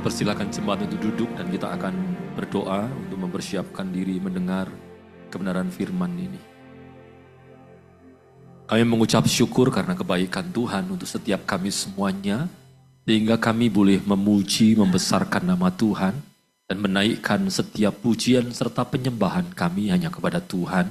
persilakan jemaat untuk duduk dan kita akan berdoa untuk mempersiapkan diri mendengar kebenaran firman ini. Kami mengucap syukur karena kebaikan Tuhan untuk setiap kami semuanya, sehingga kami boleh memuji, membesarkan nama Tuhan, dan menaikkan setiap pujian serta penyembahan kami hanya kepada Tuhan.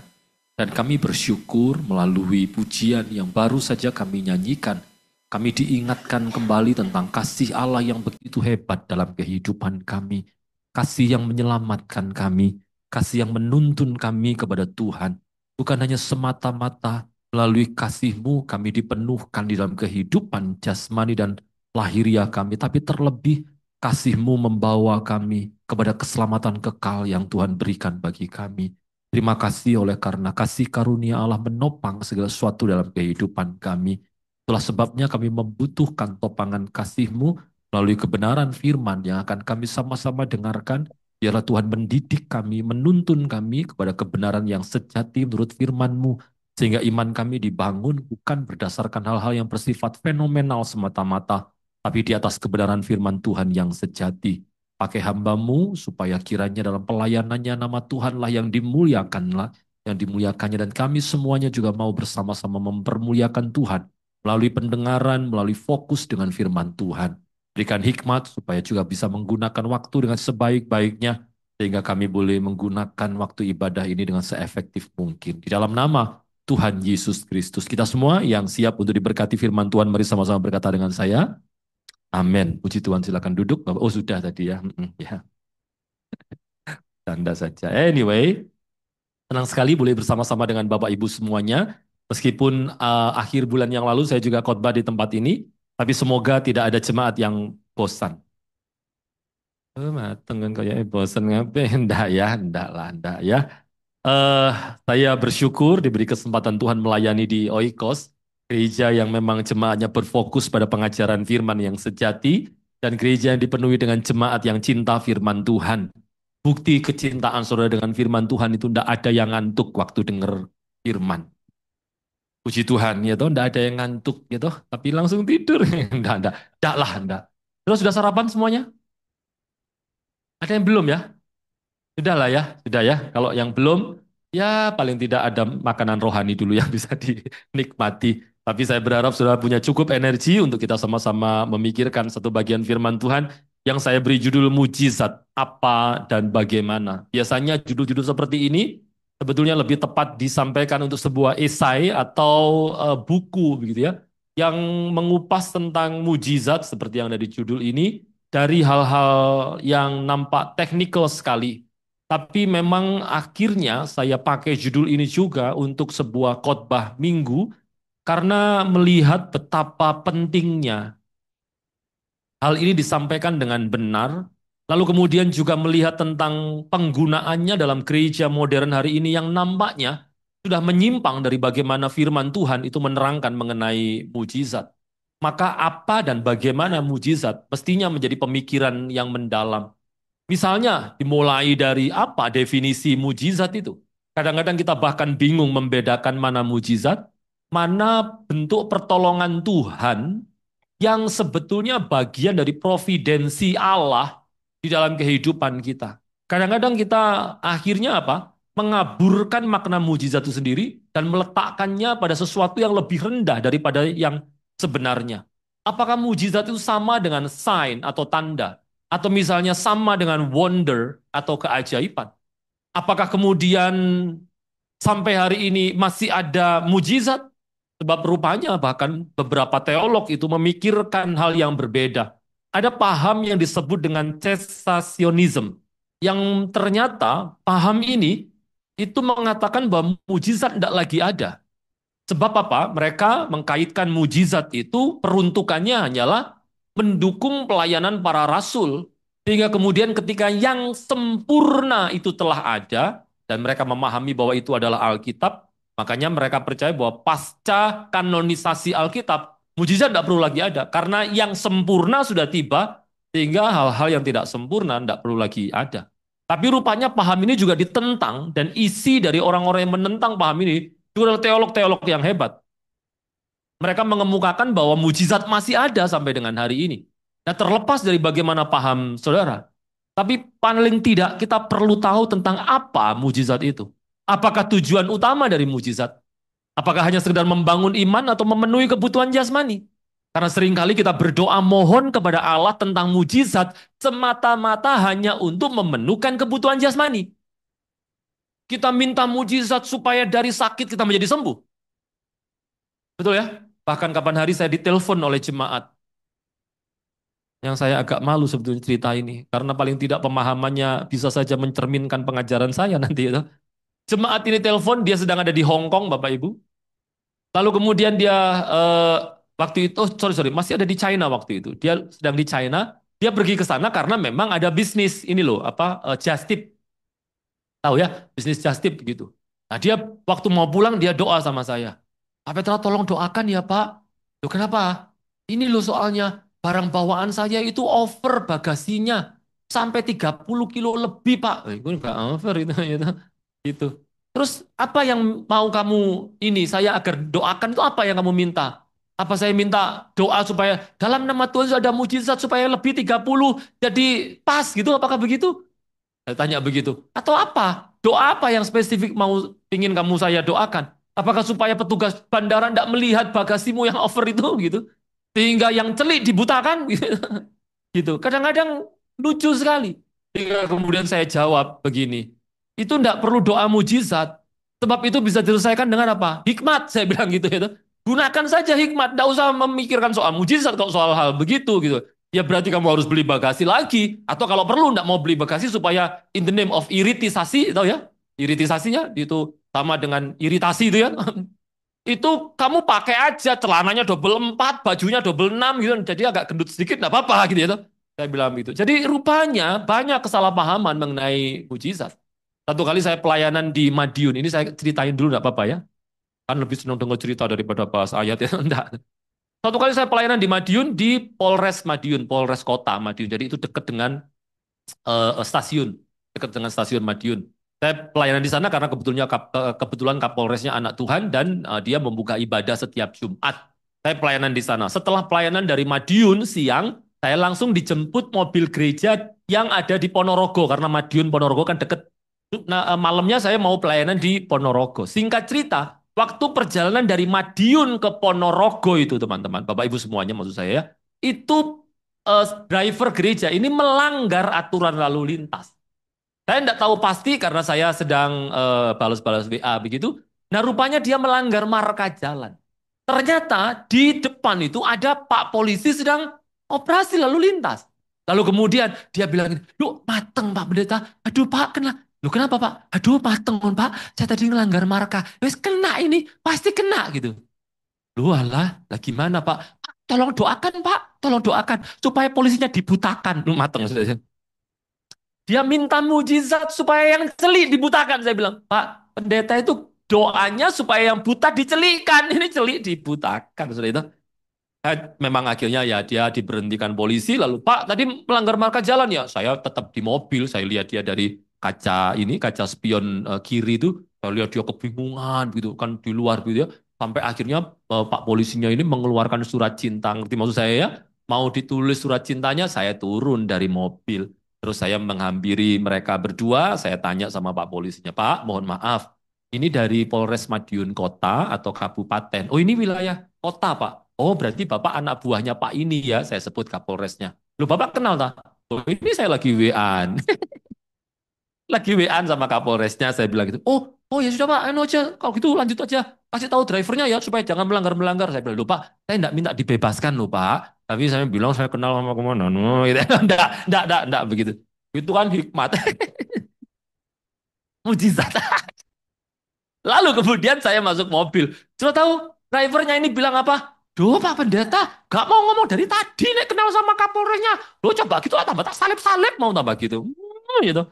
Dan kami bersyukur melalui pujian yang baru saja kami nyanyikan, kami diingatkan kembali tentang kasih Allah yang begitu hebat dalam kehidupan kami. Kasih yang menyelamatkan kami, kasih yang menuntun kami kepada Tuhan. Bukan hanya semata-mata melalui kasih-Mu kami dipenuhkan di dalam kehidupan jasmani dan lahiriah kami, tapi terlebih kasih-Mu membawa kami kepada keselamatan kekal yang Tuhan berikan bagi kami. Terima kasih oleh karena kasih karunia Allah menopang segala sesuatu dalam kehidupan kami. Itulah sebabnya kami membutuhkan topangan kasih-Mu melalui kebenaran firman yang akan kami sama-sama dengarkan. Biarlah Tuhan mendidik kami, menuntun kami kepada kebenaran yang sejati menurut firman-Mu. Sehingga iman kami dibangun bukan berdasarkan hal-hal yang bersifat fenomenal semata-mata, tapi di atas kebenaran firman Tuhan yang sejati. Pakai hamba-Mu supaya kiranya dalam pelayanannya nama Tuhanlah yang dimuliakanlah, yang dimuliakannya, dan kami semuanya juga mau bersama-sama mempermuliakan Tuhan melalui pendengaran, melalui fokus dengan firman Tuhan. Berikan hikmat supaya juga bisa menggunakan waktu dengan sebaik-baiknya, sehingga kami boleh menggunakan waktu ibadah ini dengan seefektif mungkin. Di dalam nama Tuhan Yesus Kristus, kita semua yang siap untuk diberkati firman Tuhan, mari sama-sama berkata dengan saya, amin. Puji Tuhan, silakan duduk. Oh sudah tadi ya. Ya, tanda saja. Anyway, senang sekali boleh bersama-sama dengan Bapak Ibu semuanya. Meskipun akhir bulan yang lalu saya juga khotbah di tempat ini, tapi semoga tidak ada jemaat yang bosan. Mateng kan kayaknya bosan ngapain? Enggak ya, enggak lah, enggak ya. Eh, saya bersyukur diberi kesempatan Tuhan melayani di Oikos, gereja yang memang jemaatnya berfokus pada pengajaran firman yang sejati, dan gereja yang dipenuhi dengan jemaat yang cinta firman Tuhan. Bukti kecintaan saudara dengan firman Tuhan itu tidak ada yang ngantuk waktu dengar firman. Puji Tuhan, ya toh, tidak ada yang ngantuk, ya toh, tapi langsung tidur. Enggak lah, enggak. Terus sudah sarapan semuanya? Ada yang belum ya? Sudah lah ya, sudah ya. Kalau yang belum, ya paling tidak ada makanan rohani dulu yang bisa dinikmati. Tapi saya berharap sudah punya cukup energi untuk kita sama-sama memikirkan satu bagian firman Tuhan yang saya beri judul mujizat apa dan bagaimana. Biasanya judul-judul seperti ini sebetulnya lebih tepat disampaikan untuk sebuah esai atau buku begitu ya, yang mengupas tentang mujizat seperti yang ada di judul ini dari hal-hal yang nampak teknikal sekali. Tapi memang akhirnya saya pakai judul ini juga untuk sebuah khotbah minggu karena melihat betapa pentingnya hal ini disampaikan dengan benar, lalu kemudian juga melihat tentang penggunaannya dalam gereja modern hari ini yang nampaknya sudah menyimpang dari bagaimana firman Tuhan itu menerangkan mengenai mujizat. Maka apa dan bagaimana mujizat mestinya menjadi pemikiran yang mendalam. Misalnya dimulai dari apa definisi mujizat itu. Kadang-kadang kita bahkan bingung membedakan mana mujizat, mana bentuk pertolongan Tuhan yang sebetulnya bagian dari providensi Allah di dalam kehidupan kita. Kadang-kadang kita akhirnya apa? Mengaburkan makna mujizat itu sendiri dan meletakkannya pada sesuatu yang lebih rendah daripada yang sebenarnya. Apakah mujizat itu sama dengan sign atau tanda? Atau misalnya sama dengan wonder atau keajaiban? Apakah kemudian sampai hari ini masih ada mujizat? Sebab rupanya bahkan beberapa teolog itu memikirkan hal yang berbeda. Ada paham yang disebut dengan cessationism, yang ternyata paham ini itu mengatakan bahwa mujizat tidak lagi ada. Sebab apa? Mereka mengkaitkan mujizat itu peruntukannya hanyalah mendukung pelayanan para rasul. Sehingga kemudian ketika yang sempurna itu telah ada, dan mereka memahami bahwa itu adalah Alkitab, makanya mereka percaya bahwa pasca kanonisasi Alkitab, mujizat tidak perlu lagi ada. Karena yang sempurna sudah tiba, sehingga hal-hal yang tidak sempurna tidak perlu lagi ada. Tapi rupanya paham ini juga ditentang, dan isi dari orang-orang yang menentang paham ini juga adalah teolog-teolog yang hebat. Mereka mengemukakan bahwa mujizat masih ada sampai dengan hari ini. Nah, terlepas dari bagaimana paham saudara, tapi paling tidak kita perlu tahu tentang apa mujizat itu. Apakah tujuan utama dari mujizat? Apakah hanya sekedar membangun iman atau memenuhi kebutuhan jasmani? Karena seringkali kita berdoa mohon kepada Allah tentang mujizat semata-mata hanya untuk memenuhkan kebutuhan jasmani. Kita minta mujizat supaya dari sakit kita menjadi sembuh. Betul ya? Bahkan kapan hari saya ditelepon oleh jemaat yang saya agak malu sebetulnya cerita ini. Karena paling tidak pemahamannya bisa saja mencerminkan pengajaran saya nanti itu. Jemaat ini telepon, dia sedang ada di Hong Kong, Bapak Ibu. Lalu kemudian dia waktu itu, oh sorry sorry, masih ada di China waktu itu. Dia sedang di China. Dia pergi ke sana karena memang ada bisnis ini loh, apa just tip, tahu ya, bisnis just tip begitu. Nah dia waktu mau pulang dia doa sama saya. Pak Petra tolong doakan ya Pak. Loh kenapa? Ini loh soalnya barang bawaan saya itu over bagasinya sampai 30 kilo lebih Pak. Itu enggak over itu, itu. Gitu. Terus apa yang mau kamu ini saya agar doakan itu apa yang kamu minta? Apa saya minta doa supaya dalam nama Tuhan ada mujizat supaya lebih 30 jadi pas gitu? Apakah begitu? Saya tanya begitu. Atau apa? Doa apa yang spesifik mau ingin kamu saya doakan? Apakah supaya petugas bandara tidak melihat bagasimu yang over itu gitu? Sehingga yang celik dibutakan gitu. Gitu. Kadang-kadang lucu sekali. Sehingga kemudian saya jawab begini. Itu tidak perlu doa mujizat. Sebab itu bisa diselesaikan dengan apa? Hikmat, saya bilang gitu ya. Gunakan saja hikmat. Tidak usah memikirkan soal mujizat kalau soal hal begitu gitu. Ya berarti kamu harus beli bagasi lagi. Atau kalau perlu tidak mau beli bagasi supaya in the name of iritisasi, tahu ya? Iritisasinya itu sama dengan iritasi itu ya. Itu kamu pakai aja celananya double 4, bajunya double 6 gitu. Jadi agak gendut sedikit enggak apa-apa gitu ya. Saya bilang gitu. Jadi rupanya banyak kesalahpahaman mengenai mujizat. Satu kali saya pelayanan di Madiun. Ini saya ceritain dulu enggak apa-apa ya. Kan lebih senang dengar cerita daripada bahas ayat ya. Enggak. Satu kali saya pelayanan di Madiun di Polres Madiun, Polres Kota Madiun. Jadi itu dekat dengan stasiun, dekat dengan stasiun Madiun. Saya pelayanan di sana karena kebetulan Kapolresnya anak Tuhan dan dia membuka ibadah setiap Jumat. Saya pelayanan di sana. Setelah pelayanan dari Madiun siang, saya langsung dijemput mobil gereja yang ada di Ponorogo karena Madiun Ponorogo kan dekat. Nah, malamnya saya mau pelayanan di Ponorogo. Singkat cerita, waktu perjalanan dari Madiun ke Ponorogo itu teman-teman, Bapak Ibu semuanya maksud saya ya, itu driver gereja ini melanggar aturan lalu lintas. Saya tidak tahu pasti karena saya sedang balas-balas WA begitu. Nah, rupanya dia melanggar marka jalan. Ternyata di depan itu ada Pak polisi sedang operasi lalu lintas. Lalu kemudian dia bilang, "Lu mateng Pak Pendeta." "Aduh Pak, kena." "Lu kenapa Pak?" "Aduh mateng Pak, saya tadi ngelanggar marka." "Wes kena ini, pasti kena gitu." Lu alah, lah gimana Pak? Tolong doakan Pak, tolong doakan supaya polisinya dibutakan. Lu mateng. Dia minta mujizat supaya yang celik dibutakan. Saya bilang, Pak, pendeta itu doanya supaya yang buta dicelikan. Ini celik dibutakan. Sudah itu. Memang akhirnya ya dia diberhentikan polisi. Lalu, Pak, tadi melanggar marka jalan ya. Saya tetap di mobil. Saya lihat dia dari kaca ini, kaca spion kiri itu. Saya lihat dia kebingungan gitu kan di luar gitu ya. Sampai akhirnya Pak polisinya ini mengeluarkan surat cinta. Ngerti maksud saya ya? Mau ditulis surat cintanya, saya turun dari mobil. Terus saya menghampiri mereka berdua, saya tanya sama Pak polisinya, Pak, mohon maaf, ini dari Polres Madiun Kota atau Kabupaten? Oh ini wilayah kota, Pak. Oh berarti Bapak anak buahnya Pak ini ya, saya sebut Kapolresnya. Lu Bapak kenal tak? Oh ini saya lagi WA-an. Lagi WA-an sama Kapolresnya, saya bilang gitu. Oh, oh ya sudah Pak, anu aja, kalau gitu lanjut aja. Kasih tahu drivernya ya, supaya jangan melanggar-melanggar. Saya bilang, lupa, saya enggak minta dibebaskan loh Pak. Tapi saya bilang saya kenal sama kemana. No, gitu. Enggak, begitu. Itu kan hikmat. Mujizat. Lalu kemudian saya masuk mobil. Sudah tahu drivernya ini bilang apa? Duh Pak Pendeta, gak mau ngomong dari tadi nek kenal sama Kapolresnya. Loh coba gitu tambah tak salib-salib mau tambah gitu. Gitu.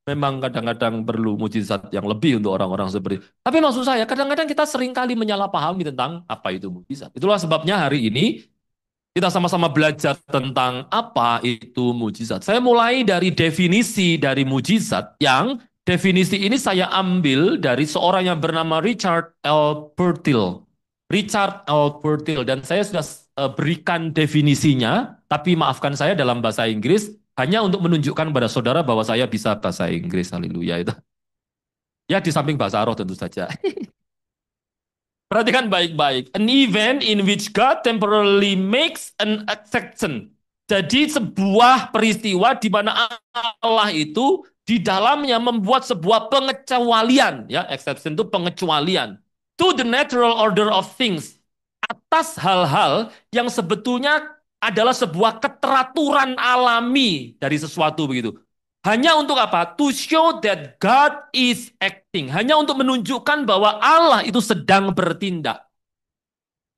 Memang kadang-kadang perlu mujizat yang lebih untuk orang-orang seperti itu. Tapi maksud saya kadang-kadang kita seringkali menyalahpahami tentang apa itu mujizat. Itulah sebabnya hari ini kita sama-sama belajar tentang apa itu mujizat. Saya mulai dari definisi dari mujizat yang definisi ini saya ambil dari seorang yang bernama Richard L. Pertil. Richard L. Pertil. Dan saya sudah berikan definisinya, tapi maafkan saya dalam bahasa Inggris, hanya untuk menunjukkan pada saudara bahwa saya bisa bahasa Inggris, haleluya itu. Ya di samping bahasa roh tentu saja. Perhatikan baik-baik. An event in which God temporarily makes an exception. Jadi sebuah peristiwa di mana Allah itu di dalamnya membuat sebuah pengecualian, ya, exception itu pengecualian to the natural order of things, atas hal-hal yang sebetulnya adalah sebuah keteraturan alami dari sesuatu begitu. Hanya untuk apa? To show that God is acting. Hanya untuk menunjukkan bahwa Allah itu sedang bertindak.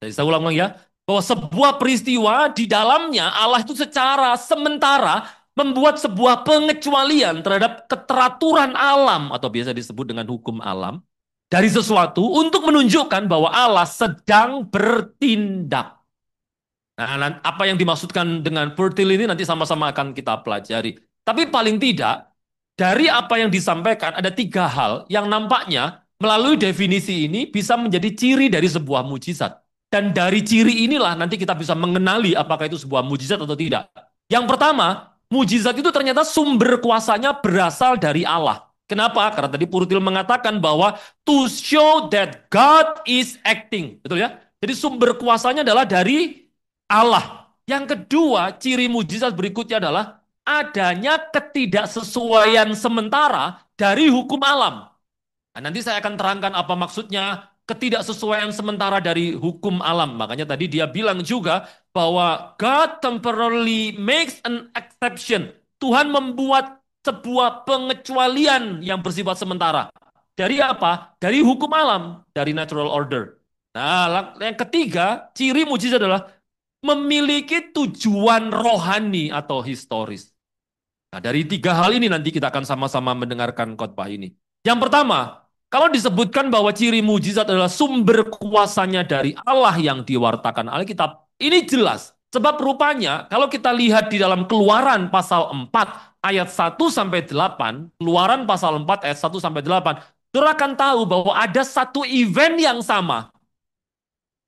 Jadi saya ulang lagi ya, bahwa sebuah peristiwa di dalamnya Allah itu secara sementara membuat sebuah pengecualian terhadap keteraturan alam atau biasa disebut dengan hukum alam dari sesuatu untuk menunjukkan bahwa Allah sedang bertindak. Nah, apa yang dimaksudkan dengan fertile ini nanti sama-sama akan kita pelajari. Tapi paling tidak, dari apa yang disampaikan ada tiga hal yang nampaknya melalui definisi ini bisa menjadi ciri dari sebuah mujizat. Dan dari ciri inilah nanti kita bisa mengenali apakah itu sebuah mujizat atau tidak. Yang pertama, mujizat itu ternyata sumber kuasanya berasal dari Allah. Kenapa? Karena tadi Purtil mengatakan bahwa to show that God is acting. Betul ya? Jadi sumber kuasanya adalah dari Allah. Yang kedua, ciri mujizat berikutnya adalah adanya ketidaksesuaian sementara dari hukum alam. Nah, nanti saya akan terangkan apa maksudnya ketidaksesuaian sementara dari hukum alam. Makanya tadi dia bilang juga bahwa God temporarily makes an exception. Tuhan membuat sebuah pengecualian yang bersifat sementara. Dari apa? Dari hukum alam, dari natural order. Nah, yang ketiga, ciri mujizat adalah memiliki tujuan rohani atau historis. Nah, dari tiga hal ini nanti kita akan sama-sama mendengarkan khotbah ini. Yang pertama, kalau disebutkan bahwa ciri mujizat adalah sumber kuasanya dari Allah yang diwartakan Alkitab, ini jelas. Sebab rupanya kalau kita lihat di dalam Keluaran pasal 4 ayat 1 sampai 8, Keluaran pasal 4 ayat 1 sampai 8, saudara akan tahu bahwa ada satu event yang sama.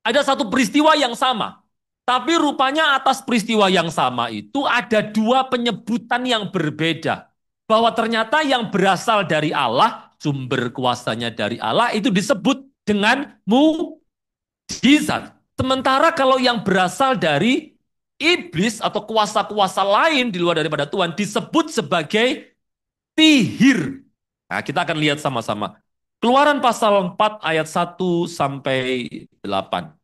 Ada satu peristiwa yang sama. Tapi rupanya atas peristiwa yang sama itu ada dua penyebutan yang berbeda. Bahwa ternyata yang berasal dari Allah, sumber kuasanya dari Allah itu disebut dengan mujizat. Sementara kalau yang berasal dari iblis atau kuasa-kuasa lain di luar daripada Tuhan disebut sebagai sihir. Nah, kita akan lihat sama-sama. Keluaran pasal 4 ayat 1 sampai 8.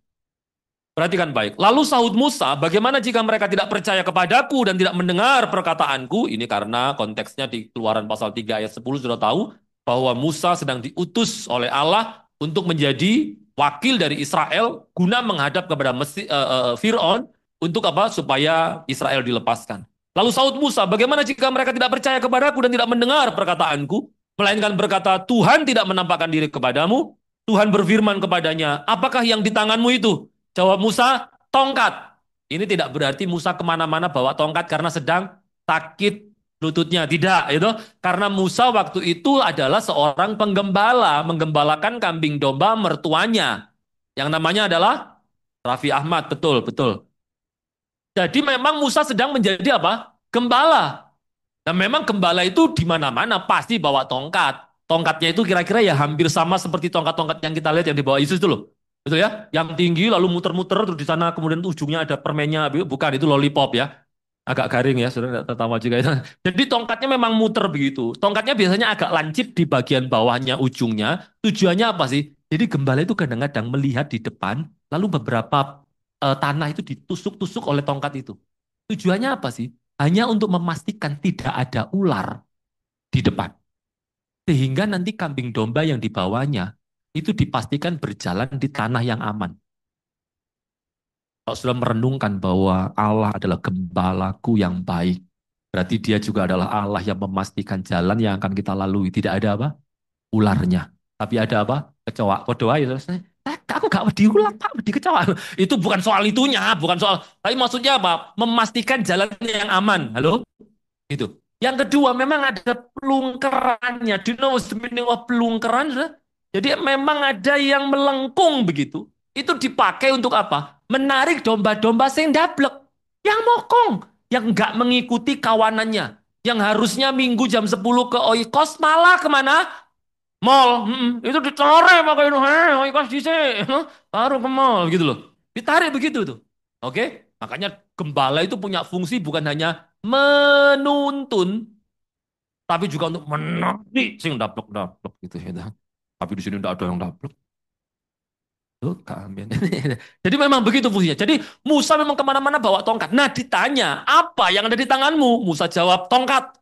Perhatikan baik. Lalu sahut Musa, bagaimana jika mereka tidak percaya kepadaku dan tidak mendengar perkataanku? Ini karena konteksnya di Keluaran pasal 3 ayat 10 sudah tahu bahwa Musa sedang diutus oleh Allah untuk menjadi wakil dari Israel guna menghadap kepada Fir'aun untuk apa? Supaya Israel dilepaskan. Lalu sahut Musa, bagaimana jika mereka tidak percaya kepadaku dan tidak mendengar perkataanku? Melainkan berkata, Tuhan tidak menampakkan diri kepadamu. Tuhan berfirman kepadanya, apakah yang di tanganmu itu? Jawab Musa, tongkat. Ini tidak berarti Musa kemana-mana bawa tongkat karena sedang sakit lututnya. Tidak, itu karena Musa waktu itu adalah seorang penggembala, menggembalakan kambing domba mertuanya. Yang namanya adalah Raffi Ahmad, betul, betul. Jadi memang Musa sedang menjadi apa? Gembala. Dan memang gembala itu di mana-mana pasti bawa tongkat. Tongkatnya itu kira-kira ya hampir sama seperti tongkat-tongkat yang kita lihat yang dibawa Yesus itu loh. Betul ya? Yang tinggi lalu muter-muter terus di sana kemudian ujungnya ada permennya, bukan itu lollipop ya. Agak garing ya, sudah tertawa juga itu. Jadi tongkatnya memang muter begitu. Tongkatnya biasanya agak lancip di bagian bawahnya ujungnya. Tujuannya apa sih? Jadi gembala itu kadang-kadang melihat di depan, lalu beberapa tanah itu ditusuk-tusuk oleh tongkat itu. Tujuannya apa sih? Hanya untuk memastikan tidak ada ular di depan. Sehingga nanti kambing domba yang dibawanya itu dipastikan berjalan di tanah yang aman. Kalau sudah merenungkan bahwa Allah adalah gembalaku yang baik, berarti dia juga adalah Allah yang memastikan jalan yang akan kita lalui. Tidak ada apa? Ularnya. Tapi ada apa? Kecoa. Berdoa ya, aku gak wedi ular, tak wedi kecoa. Itu bukan soal itunya, bukan soal. Tapi maksudnya apa? Memastikan jalan yang aman. Halo? Itu. Yang kedua, memang ada pelungkerannya. Do you know the meaning of pelungkeran? Sudah? Jadi memang ada yang melengkung begitu. Itu dipakai untuk apa? menarik domba-domba sing ndablek, yang mokong, yang nggak mengikuti kawanannya, yang harusnya minggu jam 10 ke Oikos malah kemana? Mall. Itu ditarik pakai itu, Oikos di baru ke mall gitu loh. Ditarik begitu tuh. Oke? Makanya gembala itu punya fungsi bukan hanya menuntun, tapi juga untuk menarik sing daplek-daplek gitu ya. Tapi di sini tidak ada yang daplek. Tuh, kambing. Jadi memang begitu fungsinya. Jadi Musa memang kemana-mana bawa tongkat. Nah ditanya, apa yang ada di tanganmu? Musa jawab, tongkat.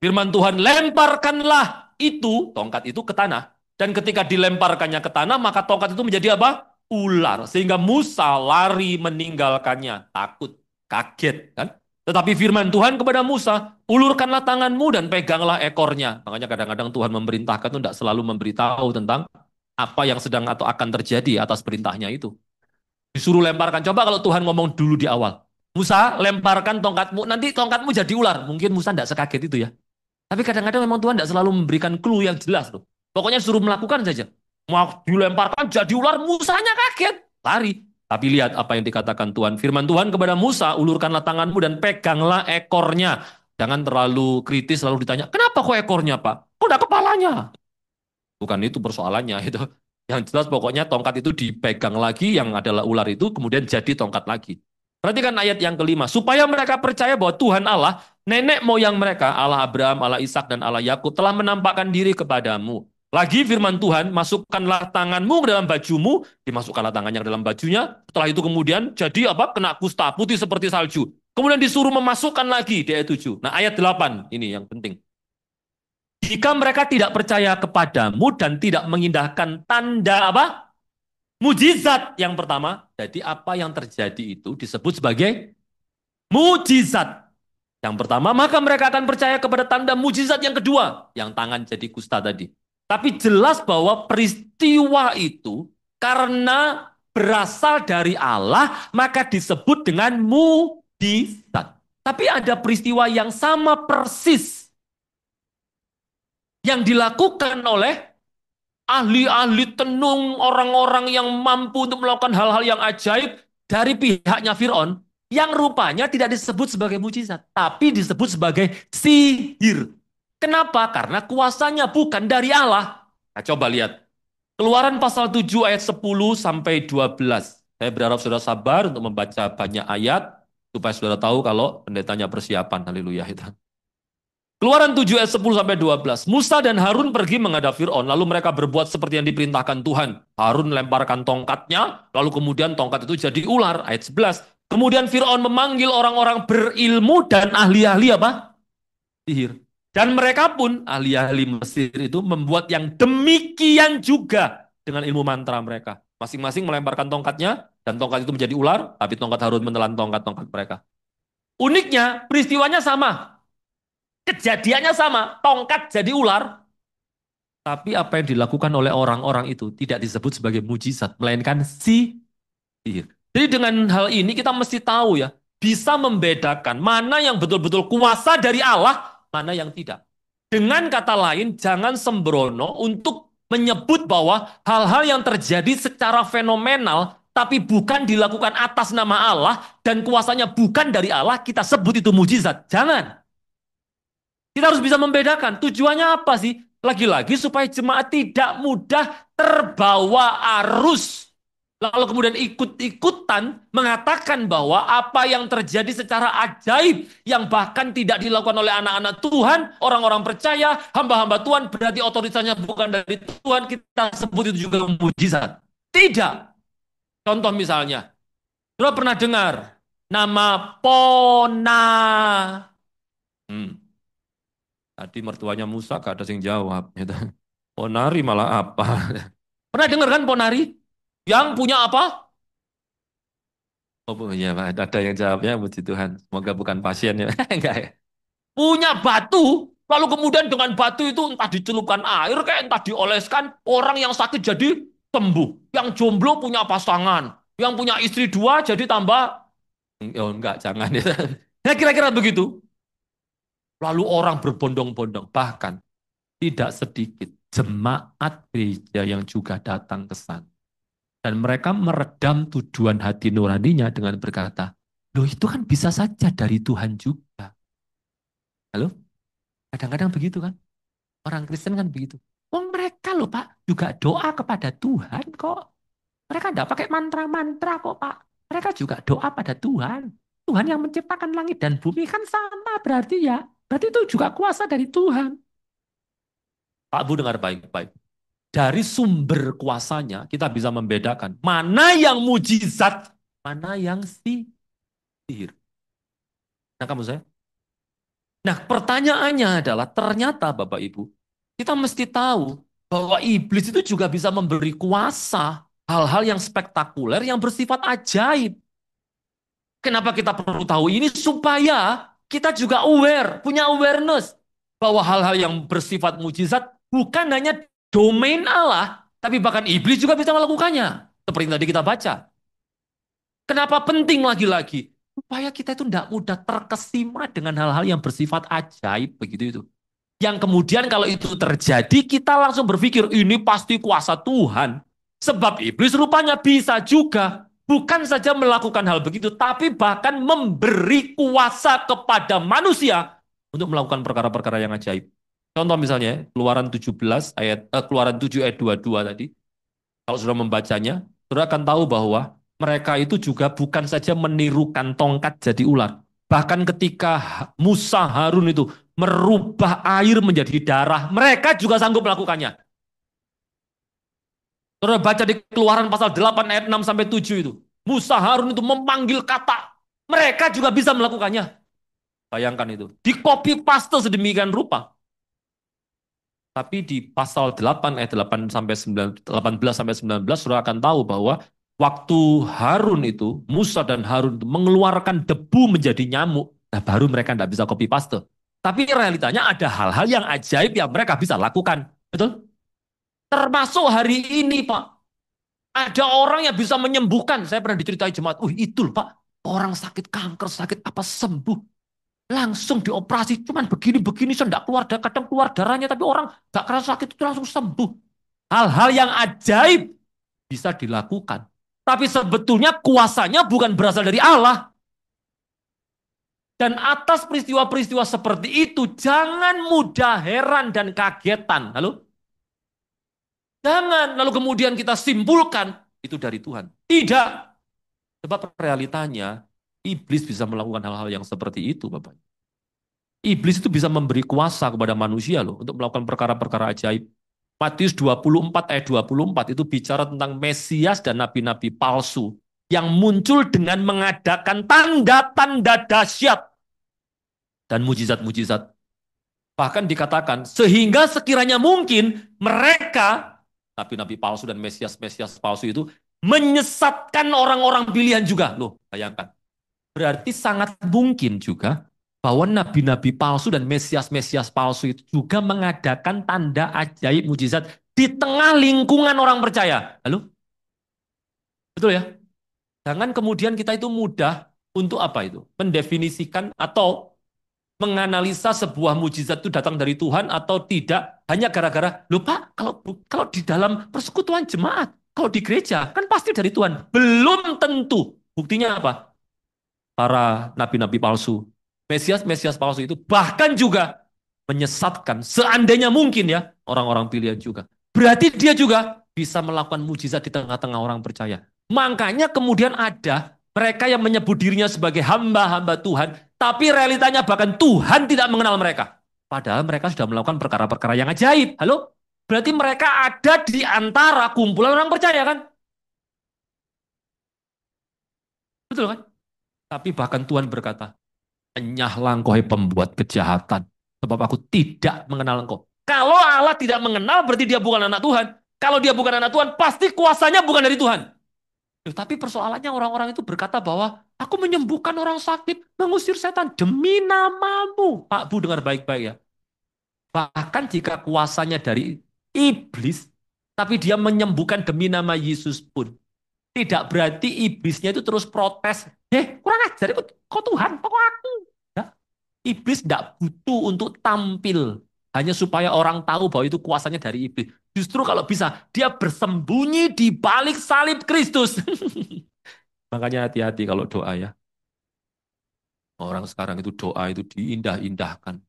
Firman Tuhan, lemparkanlah itu, tongkat itu ke tanah. Dan ketika dilemparkannya ke tanah, maka tongkat itu menjadi apa? Ular. Sehingga Musa lari meninggalkannya. Takut, kaget kan? Tetapi firman Tuhan kepada Musa, ulurkanlah tanganmu dan peganglah ekornya. Makanya kadang-kadang Tuhan memerintahkan itu tidak selalu memberitahu tentang apa yang sedang atau akan terjadi atas perintahnya itu. Disuruh lemparkan. Coba kalau Tuhan ngomong dulu di awal. Musa, lemparkan tongkatmu. Nanti tongkatmu jadi ular. Mungkin Musa tidak sekaget itu ya. Tapi kadang-kadang memang Tuhan tidak selalu memberikan clue yang jelas loh. Pokoknya suruh melakukan saja. Mau dilemparkan jadi ular, Musanya kaget. Lari. Tapi lihat apa yang dikatakan Tuhan. Firman Tuhan kepada Musa, ulurkanlah tanganmu dan peganglah ekornya. Jangan terlalu kritis lalu ditanya, kenapa kok ekornya Pak? Kok ada kepalanya? Bukan itu persoalannya itu. Yang jelas pokoknya tongkat itu dipegang lagi yang adalah ular itu kemudian jadi tongkat lagi. Perhatikan ayat yang kelima, supaya mereka percaya bahwa Tuhan Allah, nenek moyang mereka, Allah Abraham, Allah Ishak dan Allah Yakub telah menampakkan diri kepadamu. Lagi firman Tuhan, masukkanlah tanganmu ke dalam bajumu, dimasukkanlah tangannya ke dalam bajunya. Setelah itu kemudian jadi apa? Kena kusta putih seperti salju. Kemudian disuruh memasukkan lagi di ayat 7. Nah, ayat 8 ini yang penting. Jika mereka tidak percaya kepadamu dan tidak mengindahkan tanda apa? Mujizat yang pertama. Jadi apa yang terjadi itu disebut sebagai mujizat. Yang pertama, maka mereka akan percaya kepada tanda mujizat yang kedua. Yang tangan jadi kusta tadi. Tapi jelas bahwa peristiwa itu karena berasal dari Allah, maka disebut dengan mujizat. Tapi ada peristiwa yang sama persis yang dilakukan oleh ahli-ahli tenung, orang-orang yang mampu untuk melakukan hal-hal yang ajaib dari pihaknya Fir'aun, yang rupanya tidak disebut sebagai mujizat, tapi disebut sebagai sihir. Kenapa? Karena kuasanya bukan dari Allah. Nah, coba lihat. Keluaran pasal 7 ayat 10 sampai 12. Saya berharap saudara sabar untuk membaca banyak ayat, supaya saudara tahu kalau pendetanya persiapan. Haleluya. Keluaran 7 ayat 10 sampai 12. Musa dan Harun pergi menghadap Firaun, lalu mereka berbuat seperti yang diperintahkan Tuhan. Harun lemparkan tongkatnya, lalu kemudian tongkat itu jadi ular. Ayat 11. Kemudian Firaun memanggil orang-orang berilmu dan ahli-ahli apa? Sihir. Dan mereka pun, ahli-ahli Mesir itu membuat yang demikian juga dengan ilmu mantra mereka. Masing-masing melemparkan tongkatnya, dan tongkat itu menjadi ular, tapi tongkat Harun menelan tongkat-tongkat mereka. Uniknya, peristiwanya sama. Kejadiannya sama, tongkat jadi ular, tapi apa yang dilakukan oleh orang-orang itu tidak disebut sebagai mujizat, melainkan sihir. Jadi dengan hal ini kita mesti tahu ya, bisa membedakan mana yang betul-betul kuasa dari Allah, mana yang tidak. Dengan kata lain, jangan sembrono untuk menyebut bahwa hal-hal yang terjadi secara fenomenal, tapi bukan dilakukan atas nama Allah, dan kuasanya bukan dari Allah, kita sebut itu mujizat. Jangan. Kita harus bisa membedakan tujuannya apa sih? Lagi-lagi supaya jemaat tidak mudah terbawa arus. Lalu kemudian ikut-ikutan mengatakan bahwa apa yang terjadi secara ajaib yang bahkan tidak dilakukan oleh anak-anak Tuhan, orang-orang percaya, hamba-hamba Tuhan berarti otoritasnya bukan dari Tuhan, kita sebut itu juga mujizat. Tidak. Contoh misalnya, Saudara pernah dengar nama Pona. Hmm. Tadi mertuanya Musa gak ada yang jawab. Gitu. Ponari malah apa? Pernah dengar kan Ponari? Yang punya apa? Oh punya, ada yang jawabnya, puji Tuhan. Semoga bukan pasien ya. Enggak ya. Punya batu, lalu kemudian dengan batu itu entah dicelupkan air, kayak entah dioleskan, orang yang sakit jadi sembuh. Yang jomblo punya pasangan. Yang punya istri dua jadi tambah, oh enggak, jangan ya. Ya kira-kira begitu. Lalu orang berbondong-bondong. Bahkan tidak sedikit jemaat gereja yang juga datang ke sana. Dan mereka meredam tujuan hati nuraninya dengan berkata, loh itu kan bisa saja dari Tuhan juga. Halo? Kadang-kadang begitu kan? Orang Kristen kan begitu. Oh mereka loh Pak, juga doa kepada Tuhan kok. Mereka enggak pakai mantra-mantra kok Pak. Mereka juga doa pada Tuhan. Tuhan yang menciptakan langit dan bumi kan sama berarti ya. Berarti itu juga kuasa dari Tuhan. Pak Bu dengar baik-baik. Dari sumber kuasanya kita bisa membedakan mana yang mujizat, mana yang sihir. Nah kamu saya. Nah pertanyaannya adalah ternyata Bapak Ibu, kita mesti tahu bahwa iblis itu juga bisa memberi kuasa hal-hal yang spektakuler yang bersifat ajaib. Kenapa kita perlu tahu ini? Supaya kita juga aware, punya awareness bahwa hal-hal yang bersifat mujizat bukan hanya domain Allah, tapi bahkan iblis juga bisa melakukannya. Seperti yang tadi kita baca. Kenapa penting lagi-lagi? Supaya kita itu tidak mudah terkesima dengan hal-hal yang bersifat ajaib begitu itu. Yang kemudian kalau itu terjadi kita langsung berpikir ini pasti kuasa Tuhan. Sebab iblis rupanya bisa juga bukan saja melakukan hal begitu, tapi bahkan memberi kuasa kepada manusia untuk melakukan perkara-perkara yang ajaib. Contoh misalnya Keluaran 17 ayat Keluaran 7 ayat 22 tadi. Kalau sudah membacanya, sudah akan tahu bahwa mereka itu juga bukan saja menirukan tongkat jadi ular. Bahkan ketika Musa Harun itu merubah air menjadi darah, mereka juga sanggup melakukannya. Saudara baca di Keluaran pasal 8 ayat 6 sampai 7 itu. Musa Harun itu memanggil kata. Mereka juga bisa melakukannya. Bayangkan itu. Di copy paste sedemikian rupa. Tapi di pasal 8 ayat 8 sampai 9, 18 sampai 19 Saudara akan tahu bahwa waktu Harun itu, Musa dan Harun itu mengeluarkan debu menjadi nyamuk. Nah, baru mereka tidak bisa copy paste. Tapi realitanya ada hal-hal yang ajaib yang mereka bisa lakukan. Betul? Termasuk hari ini, Pak. Ada orang yang bisa menyembuhkan. Saya pernah diceritai jemaat, itu loh Pak, orang sakit kanker, sakit apa sembuh. Langsung dioperasi, cuman begini-begini, saya enggak keluar, kadang keluar darahnya, tapi orang gak kerasa sakit itu langsung sembuh. Hal-hal yang ajaib bisa dilakukan. Tapi sebetulnya kuasanya bukan berasal dari Allah. Dan atas peristiwa-peristiwa seperti itu, jangan mudah heran dan kagetan. Halo? Jangan lalu kemudian kita simpulkan itu dari Tuhan. Tidak. Sebab realitanya, iblis bisa melakukan hal-hal yang seperti itu, Bapak. Iblis itu bisa memberi kuasa kepada manusia loh untuk melakukan perkara-perkara ajaib. Matius 24 ayat 24 itu bicara tentang Mesias dan nabi-nabi palsu yang muncul dengan mengadakan tanda-tanda dahsyat dan mujizat-mujizat. Bahkan dikatakan, sehingga sekiranya mungkin mereka, nabi-nabi palsu dan Mesias-Mesias palsu itu, menyesatkan orang-orang pilihan juga. Loh, bayangkan. Berarti sangat mungkin juga bahwa nabi-nabi palsu dan Mesias-Mesias palsu itu juga mengadakan tanda ajaib mujizat di tengah lingkungan orang percaya. Halo? Betul ya? Jangan kemudian kita itu mudah untuk apa itu? Mendefinisikan atau menganalisa sebuah mujizat itu datang dari Tuhan atau tidak hanya gara-gara, loh Pak, kalau di dalam persekutuan jemaat, kalau di gereja kan pasti dari Tuhan. Belum tentu. Buktinya apa? Para nabi-nabi palsu, Mesias-Mesias palsu itu bahkan juga menyesatkan seandainya mungkin ya orang-orang pilihan juga. Berarti dia juga bisa melakukan mujizat di tengah-tengah orang percaya. Makanya kemudian ada mereka yang menyebut dirinya sebagai hamba-hamba Tuhan, tapi realitanya bahkan Tuhan tidak mengenal mereka. Padahal mereka sudah melakukan perkara-perkara yang ajaib. Halo? Berarti mereka ada di antara kumpulan orang percaya kan? Betul kan? Tapi bahkan Tuhan berkata, enyahlah engkau hai pembuat kejahatan, sebab aku tidak mengenal engkau. Kalau Allah tidak mengenal, berarti dia bukan anak Tuhan. Kalau dia bukan anak Tuhan, pasti kuasanya bukan dari Tuhan. Tapi persoalannya orang-orang itu berkata bahwa aku menyembuhkan orang sakit, mengusir setan demi namamu. Pak Bu dengar baik-baik ya. Bahkan jika kuasanya dari iblis, tapi dia menyembuhkan demi nama Yesus pun, tidak berarti iblisnya itu terus protes. Kurang ajar, kok Tuhan, kok aku? Ya, iblis tidak butuh untuk tampil. hanya supaya orang tahu bahwa itu kuasanya dari iblis. Justru kalau bisa, dia bersembunyi di balik salib Kristus. Makanya hati-hati kalau doa ya. Orang sekarang itu doa itu diindah-indahkan.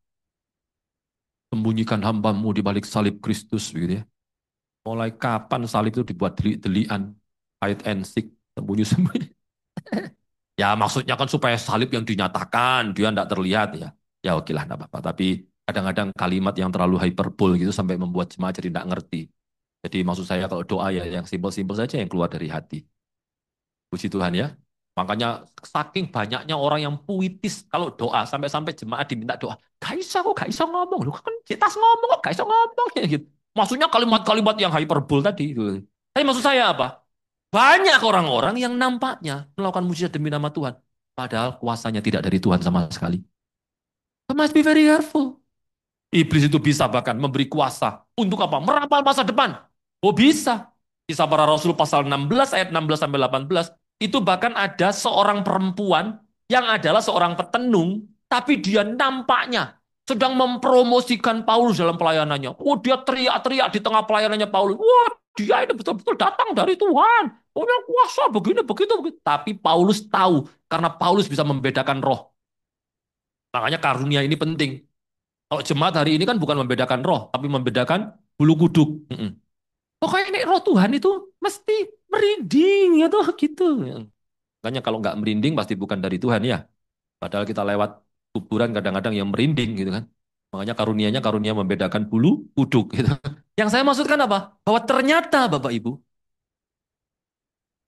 Sembunyikan hambamu di balik salib Kristus, begitu ya. Mulai kapan salib itu dibuat delik-delikan, hide and seek, sembunyi-sembunyi. Ya maksudnya kan supaya salib yang dinyatakan, dia tidak terlihat ya. Ya oke lah, tidak apa-apa. Tapi kadang-kadang kalimat yang terlalu hyperbol gitu sampai membuat jemaat jadi tidak ngerti. Jadi maksud saya kalau doa ya yang simpel-simpel saja yang keluar dari hati. Puji Tuhan ya. Makanya saking banyaknya orang yang puitis kalau doa sampai-sampai jemaat diminta doa. Gak bisa ngomong. Lu kan kita ngomong kok gak bisa ngomong ya gitu. Maksudnya kalimat-kalimat yang hyperbol tadi gitu. Tapi maksud saya apa? Banyak orang-orang yang nampaknya melakukan mujizat demi nama Tuhan. Padahal kuasanya tidak dari Tuhan sama sekali. So must be very careful. Iblis itu bisa bahkan memberi kuasa. Untuk apa? Meramal masa depan. Oh bisa. Kisah para Rasul pasal 16 ayat 16 sampai 18. Itu bahkan ada seorang perempuan yang adalah seorang petenung. Tapi dia nampaknya sedang mempromosikan Paulus dalam pelayanannya. Oh dia teriak-teriak di tengah pelayanannya Paulus. Wah dia ini betul-betul datang dari Tuhan. Punya kuasa begini, begitu, begitu. Tapi Paulus tahu. Karena Paulus bisa membedakan roh. Makanya karunia ini penting. Kalau jemaat hari ini kan bukan membedakan roh, tapi membedakan bulu kuduk. Pokoknya ini roh Tuhan itu mesti merinding ya tuh gitu. Makanya kalau nggak merinding pasti bukan dari Tuhan ya. Padahal kita lewat kuburan kadang-kadang yang merinding gitu kan. Makanya karunianya karunia membedakan bulu kuduk gitu. Yang saya maksudkan apa? Bahwa ternyata Bapak Ibu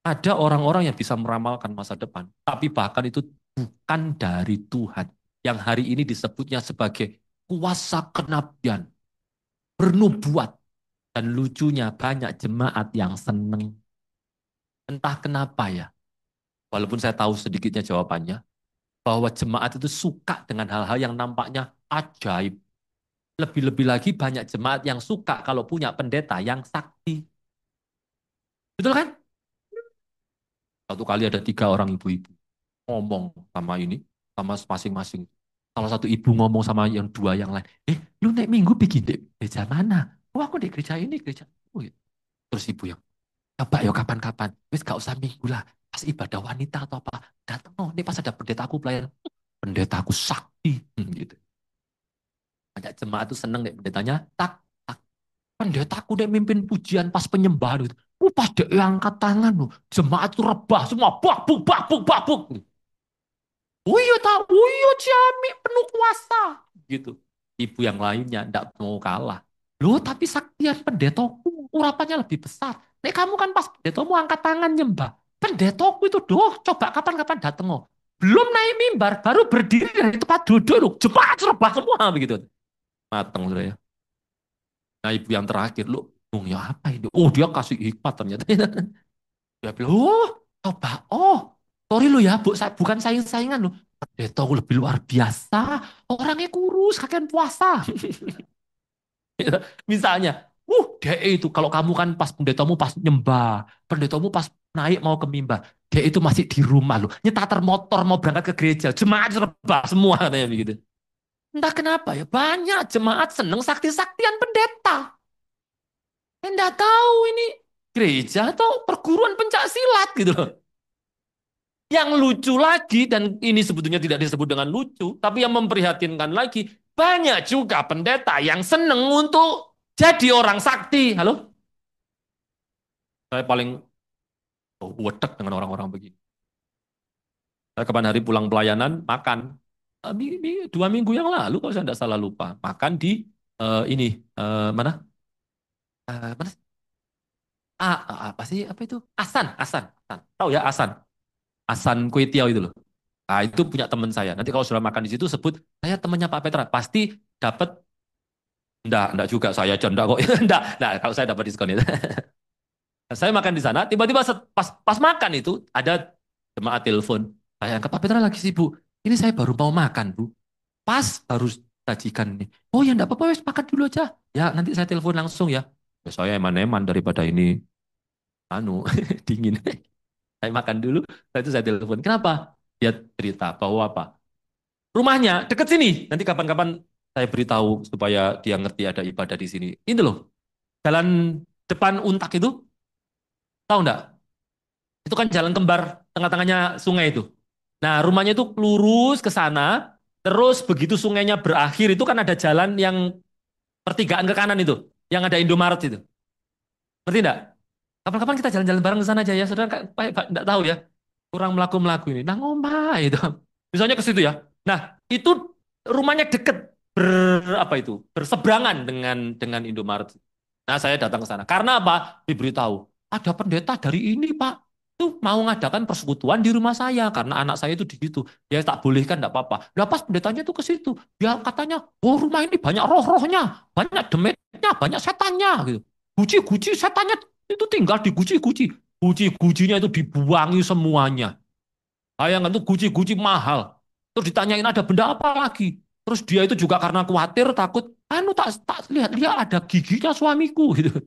ada orang-orang yang bisa meramalkan masa depan, tapi bahkan itu bukan dari Tuhan. Yang hari ini disebutnya sebagai kuasa kenabian, bernubuat. Dan lucunya banyak jemaat yang seneng. Entah kenapa ya. Walaupun saya tahu sedikitnya jawabannya. Bahwa jemaat itu suka dengan hal-hal yang nampaknya ajaib. Lebih-lebih lagi banyak jemaat yang suka kalau punya pendeta yang sakti. Betul kan? Satu kali ada 3 orang ibu-ibu ngomong sama ini, sama masing-masing. Salah satu ibu ngomong sama yang 2 yang lain. Lu naik minggu bikin di gereja mana? Oh aku di gereja ini, gereja itu. Terus ibu yang, coba ya kapan-kapan. Wis gak usah minggu lah. Pas ibadah wanita atau apa. Datang no. Ini pas ada pendetaku pelayan. Pendetaku sakti. Gitu. Banyak jemaat tuh seneng deh pendetanya. Tak, tak. Pendetaku deh mimpin pujian pas penyembahan. Gitu. Pas dia angkat tangan loh. Jemaat tuh rebah semua. Bak, buk, bak, buk, bak, buk. Oh iya tak, oh iya Ciami penuh kuasa. Gitu. Ibu yang lainnya ndak mau kalah. Loh tapi saktian pendetoku urapannya lebih besar. Nek kamu kan pas pendetomu angkat tangan nyembah. Pendetoku itu doh coba kapan-kapan dateng oh. Belum naik mimbar, baru berdiri dari tempat duduk loh. Cepat rebah semua begitu. Mateng sudah ya. Nah ibu yang terakhir lu, ya apa ini? Oh dia kasih hikmat ternyata. Dia bilang, oh coba, oh sorry lu ya bu, bukan saing-saingan lu. Pendeta lebih luar biasa, orangnya kurus, kakek puasa. Misalnya, dia itu kalau kamu kan pas pendetamu pas nyembah, pendetamu pas naik mau ke mimbar, dia itu masih di rumah loh, nyetater motor mau berangkat ke gereja, jemaat rebah semua katanya begitu. Entah kenapa ya, banyak jemaat seneng sakti-saktian pendeta. Enggak tahu ini gereja atau perguruan pencak silat gitu loh. Yang lucu lagi, dan ini sebetulnya tidak disebut dengan lucu, tapi yang memprihatinkan lagi, banyak juga pendeta yang seneng untuk jadi orang sakti. Halo? Saya paling wedek dengan orang-orang begini. Saya kapan hari pulang pelayanan, makan. 2 minggu yang lalu, kalau saya tidak salah lupa. Makan di ini, mana? Mana? Apa sih? Apa itu? Asan, Asan, Asan. Tahu ya Asan? Asan Kue Tiaw itu loh. Nah, itu punya teman saya. Nanti kalau sudah makan di situ sebut saya temannya Pak Petra, pasti dapat. Enggak juga saya janda kok. Enggak, nah kalau saya dapat diskon itu. Saya makan di sana, tiba-tiba pas makan itu ada jemaat telepon. Saya angkat, Pak Petra lagi sibuk. Ini saya baru mau makan, Bu. Pas baru sajikan ini. Oh ya enggak apa-apa, wes makan dulu aja. Ya, nanti saya telepon langsung ya. Ya, saya eman-eman daripada ini anu dingin. Saya makan dulu, setelah itu saya telepon. Kenapa? Dia cerita bahwa apa? Rumahnya deket sini. Nanti kapan-kapan Saya beritahu supaya dia ngerti ada ibadah di sini. Ini loh, jalan depan Untak itu, tahu nggak? Itu kan jalan kembar, tengah-tengahnya sungai itu. Nah, rumahnya itu lurus ke sana, terus begitu sungainya berakhir itu kan ada jalan yang pertigaan ke kanan itu, yang ada Indomaret itu. Ngerti nggak? Kapan-kapan kita jalan-jalan bareng ke sana aja ya, saudara. Pak, nggak tahu ya, kurang melaku-melaku ini. Nah, ngomah itu. Misalnya ke situ ya. Nah, itu rumahnya deket apa itu? Berseberangan dengan Indomaret. Nah, saya datang ke sana. Karena apa? Diberitahu, ada pendeta dari ini, Pak. Tuh mau ngadakan persekutuan di rumah saya karena anak saya itu di situ. Ya tak bolehkan enggak apa-apa. Lah pas pendetanya itu ke situ, dia katanya, "Oh, rumah ini banyak roh-rohnya, banyak demetnya, banyak setannya." gitu. Guci-guci setannya itu tinggal di guci-guci. Guci-gucinya itu dibuangi semuanya. Bayangkan tuh guci-guci mahal. Terus ditanyain ada benda apa lagi. Terus dia itu juga karena khawatir, takut, anu tak lihat ada giginya suamiku gitu.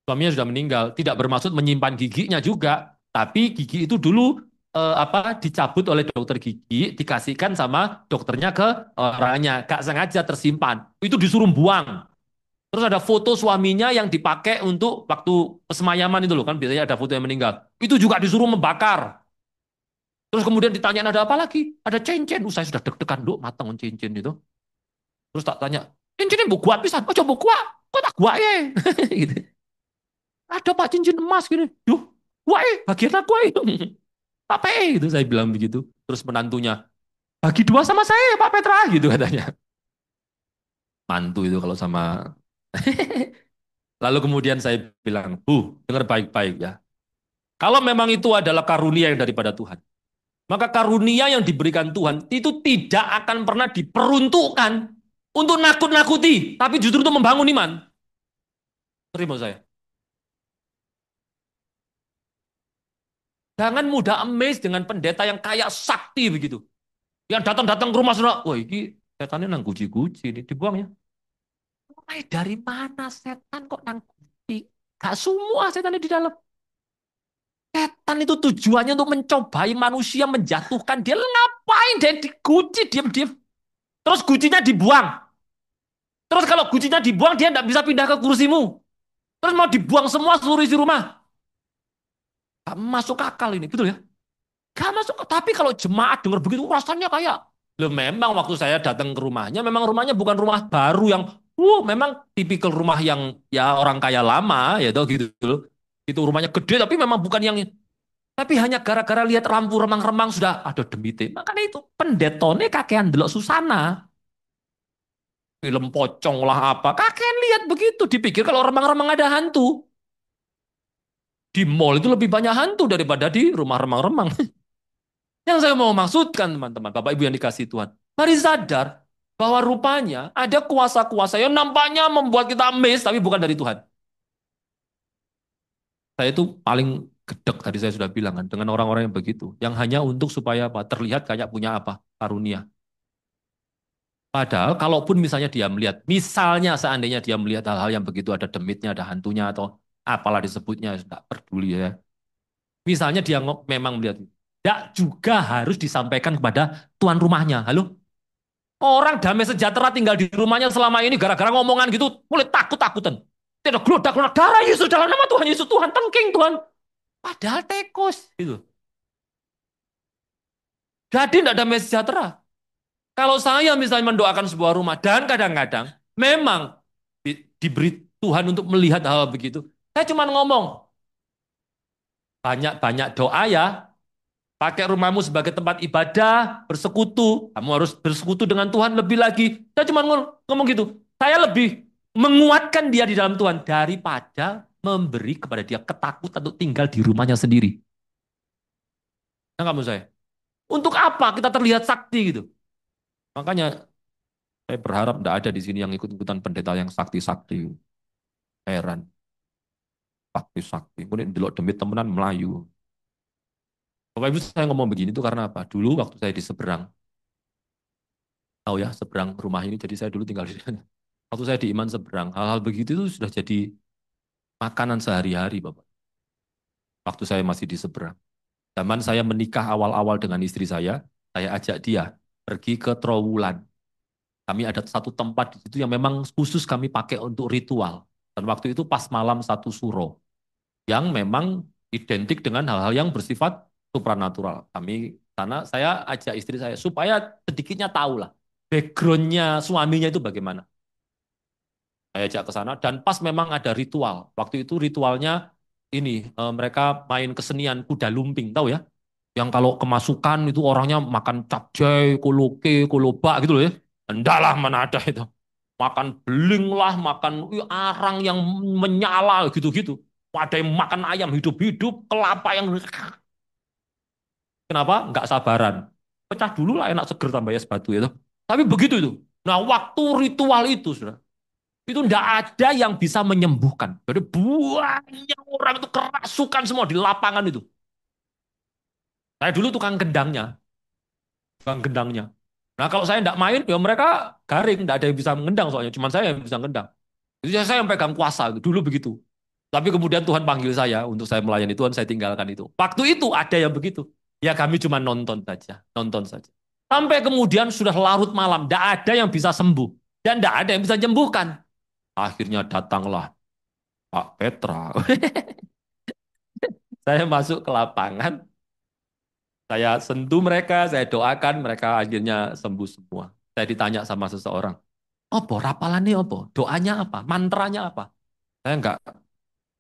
Suaminya sudah meninggal, tidak bermaksud menyimpan giginya juga, tapi gigi itu dulu apa dicabut oleh dokter gigi, dikasihkan sama dokternya ke orangnya, gak sengaja tersimpan. Itu disuruh buang. Terus ada foto suaminya yang dipakai untuk waktu pesemayaman itu loh, kan biasanya ada foto yang meninggal. Itu juga disuruh membakar. Terus kemudian ditanya ada apa lagi? Ada cincin. Saya sudah deg-degan, duk, matang cincin itu. Terus tak tanya, cincinnya bu kuat pisan. Oh coba kuat. Kok tak kuat ya? gitu. Ada pak cincin emas gini. Duh, kuat ya. Bagian aku ya. Pak PE gitu saya bilang begitu. Terus menantunya, bagi dua sama saya Pak Petra gitu katanya. Mantu itu kalau sama. Lalu kemudian saya bilang, dengar baik-baik ya. Kalau memang itu adalah karunia yang daripada Tuhan, maka karunia yang diberikan Tuhan itu tidak akan pernah diperuntukkan untuk nakut-nakuti, tapi justru untuk membangun iman. Terima saya. Jangan mudah amazed dengan pendeta yang kayak sakti begitu. Yang datang-datang ke rumah saudara, wah ini setannya nang guci-guci ini dibuang ya. Mulai dari mana setan kok nang guci? Gak semua setan di dalam. Setan itu tujuannya untuk mencobai manusia, menjatuhkan dia. Ngapain dia diguci diam-diam? Terus gucinya dibuang. Terus kalau gucinya dibuang, dia tidak bisa pindah ke kursimu. Terus mau dibuang semua seluruh isi rumah. Gak masuk akal ini, betul ya? Gak masuk. Tapi kalau jemaat dengar begitu, rasanya kayak, loh memang waktu saya datang ke rumahnya, memang rumahnya bukan rumah baru yang, memang tipikal rumah yang ya orang kaya lama, ya tau gitu loh. Itu rumahnya gede, tapi memang bukan yang, tapi hanya gara-gara lihat lampu remang-remang sudah ada demite. Makanya itu pendetone kakean delok Susana. Film pocong lah apa. Kakean lihat begitu, dipikir kalau remang-remang ada hantu. Di mall itu lebih banyak hantu daripada di rumah remang-remang. Yang saya mau maksudkan teman-teman, Bapak Ibu yang dikasih Tuhan. Mari sadar bahwa rupanya ada kuasa-kuasa yang nampaknya membuat kita amazed, tapi bukan dari Tuhan. Saya itu paling gedek tadi saya sudah bilang kan, dengan orang-orang yang begitu. Yang hanya untuk supaya apa? Terlihat kayak punya apa? Karunia. Padahal kalaupun misalnya dia melihat, misalnya seandainya dia melihat hal-hal yang begitu, ada demitnya, ada hantunya, atau apalah disebutnya, tidak peduli ya. Misalnya dia memang melihat, tidak juga harus disampaikan kepada tuan rumahnya. Halo? Orang damai sejahtera tinggal di rumahnya selama ini gara-gara ngomongan gitu, mulai takut-takutan. Tidak geludak-geludak darah Yesus dalam nama Tuhan Yesus, Tuhan tengking Tuhan. Padahal tekos gitu. Jadi tidak damai sejahtera. Kalau saya misalnya mendoakan sebuah rumah dan kadang-kadang memang diberi Tuhan untuk melihat hal begitu. Saya cuma ngomong, banyak-banyak doa ya, pakai rumahmu sebagai tempat ibadah, bersekutu. Kamu harus bersekutu dengan Tuhan lebih lagi. Saya cuma ngomong gitu. Saya lebih menguatkan dia di dalam Tuhan daripada memberi kepada dia ketakutan untuk tinggal di rumahnya sendiri. Nah kamu saya. Untuk apa kita terlihat sakti gitu? Makanya saya berharap tidak ada di sini yang ikut-ikutan pendeta yang sakti-sakti. Heran, sakti-sakti. Kemudian delok demit temenan Melayu. Bapak Ibu saya ngomong begini itu karena apa? Dulu waktu saya di seberang, tahu ya seberang rumah ini, jadi saya dulu tinggal di sana. Waktu saya di Iman Seberang, hal-hal begitu itu sudah jadi makanan sehari-hari, Bapak. Waktu saya masih di seberang. Zaman saya menikah awal-awal dengan istri saya ajak dia pergi ke Trowulan. Kami ada satu tempat di situ yang memang khusus kami pakai untuk ritual. Dan waktu itu pas malam satu suro yang memang identik dengan hal-hal yang bersifat supranatural. Kami sana saya ajak istri saya supaya sedikitnya tahu lah backgroundnya suaminya itu bagaimana. Saya ajak ke sana dan pas memang ada ritual. Waktu itu ritualnya ini mereka main kesenian kuda lumping, tahu ya? Yang kalau kemasukan itu orangnya makan capcay, koloke, koloba gitu loh ya. Enggak lah, mana ada itu. Makan beling lah, makan arang yang menyala gitu-gitu. Ada yang makan ayam hidup-hidup, kelapa yang kenapa? Enggak sabaran. Pecah dulu lah enak seger tambah es batu itu. Tapi begitu itu. Nah, waktu ritual itu sudah itu enggak ada yang bisa menyembuhkan. Jadi banyak orang itu kerasukan semua di lapangan itu. Saya dulu tukang gendangnya. Nah kalau saya enggak main, ya mereka garing, enggak ada yang bisa mengendang soalnya, cuma saya yang bisa mengendang. Itu saya yang pegang kuasa, dulu begitu. Tapi kemudian Tuhan panggil saya untuk saya melayani Tuhan, saya tinggalkan itu. Waktu itu ada yang begitu. Ya kami cuma nonton saja, nonton saja. Sampai kemudian sudah larut malam, tidak ada yang bisa sembuh. Dan tidak ada yang bisa menyembuhkan. Akhirnya datanglah Pak Petra. Saya masuk ke lapangan, saya sentuh mereka, saya doakan, mereka akhirnya sembuh semua. Saya ditanya sama seseorang, apa rapalannya apa? Doanya apa? Mantranya apa? Saya nggak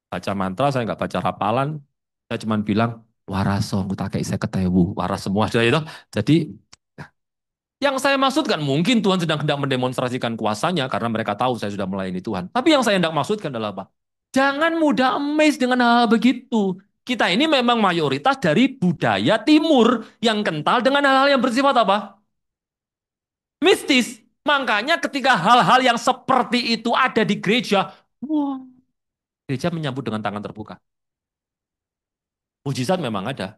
baca mantra, saya nggak baca rapalan. Saya cuma bilang, waras aku tak kayak saya ketewu. Waras semua sudah itu. Jadi yang saya maksudkan mungkin Tuhan sedang hendak mendemonstrasikan kuasanya karena mereka tahu saya sudah melayani Tuhan. Tapi yang saya hendak maksudkan adalah apa? Jangan mudah amazed dengan hal, hal begitu. Kita ini memang mayoritas dari budaya timur yang kental dengan hal-hal yang bersifat apa? Mistis. Makanya ketika hal-hal yang seperti itu ada di gereja, wah, gereja menyambut dengan tangan terbuka. Mujizat memang ada.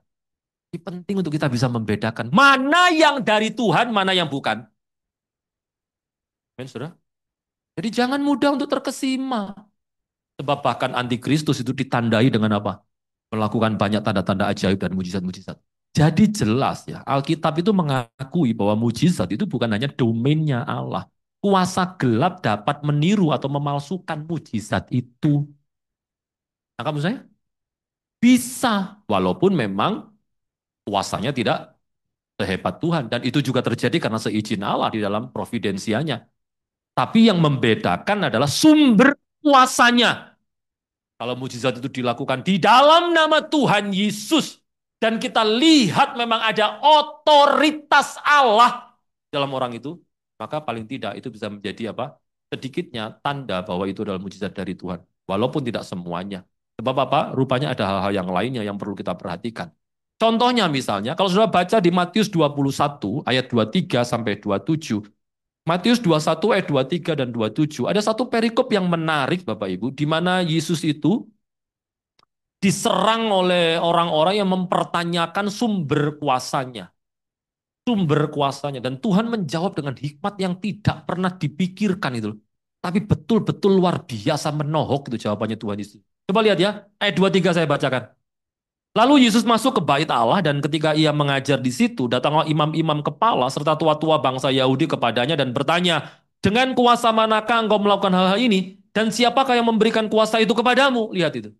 Ini penting untuk kita bisa membedakan mana yang dari Tuhan, mana yang bukan. Amin, saudara. Jadi jangan mudah untuk terkesima. Sebab bahkan antikristus itu ditandai dengan apa? Melakukan banyak tanda-tanda ajaib dan mujizat-mujizat. Jadi jelas ya, Alkitab itu mengakui bahwa mujizat itu bukan hanya domainnya Allah. Kuasa gelap dapat meniru atau memalsukan mujizat itu. Nah, kamu saya bisa, walaupun memang kuasanya tidak sehebat Tuhan. Dan itu juga terjadi karena seizin Allah di dalam providensianya. Tapi yang membedakan adalah sumber kuasanya. Kalau mujizat itu dilakukan di dalam nama Tuhan Yesus, dan kita lihat memang ada otoritas Allah dalam orang itu, maka paling tidak itu bisa menjadi apa? Sedikitnya tanda bahwa itu adalah mujizat dari Tuhan. Walaupun tidak semuanya. Sebab apa? Rupanya ada hal-hal yang lainnya yang perlu kita perhatikan. Contohnya misalnya, kalau sudah baca di Matius 21 ayat 23 sampai 27, Matius 21 ayat 23 dan 27, ada satu perikop yang menarik Bapak Ibu, di mana Yesus itu diserang oleh orang-orang yang mempertanyakan sumber kuasanya. Sumber kuasanya. Dan Tuhan menjawab dengan hikmat yang tidak pernah dipikirkan itu. Tapi betul-betul luar biasa menohok itu jawabannya Tuhan Yesus. Coba lihat ya, ayat 23 saya bacakan. Lalu Yesus masuk ke bait Allah dan ketika ia mengajar di situ, datanglah imam-imam kepala serta tua-tua bangsa Yahudi kepadanya dan bertanya, dengan kuasa manakah engkau melakukan hal-hal ini? Dan siapakah yang memberikan kuasa itu kepadamu? Lihat itu.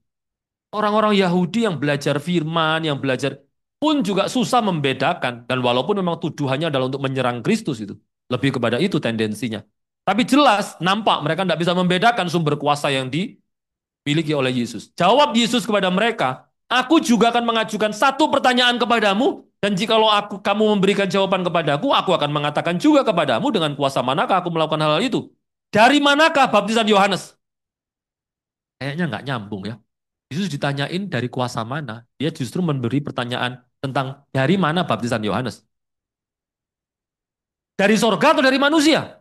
Orang-orang Yahudi yang belajar firman, yang belajar pun juga susah membedakan. Dan walaupun memang tuduhannya adalah untuk menyerang Kristus itu. Lebih kepada itu tendensinya. Tapi jelas, nampak mereka tidak bisa membedakan sumber kuasa yang dimiliki oleh Yesus. Jawab Yesus kepada mereka, aku juga akan mengajukan satu pertanyaan kepadamu, dan jikalau kamu memberikan jawaban kepadaku, aku akan mengatakan juga kepadamu dengan kuasa manakah aku melakukan hal-hal itu. Dari manakah baptisan Yohanes? Kayaknya nggak nyambung ya. Yesus ditanyain dari kuasa mana, dia justru memberi pertanyaan tentang dari mana baptisan Yohanes. Dari sorga atau dari manusia?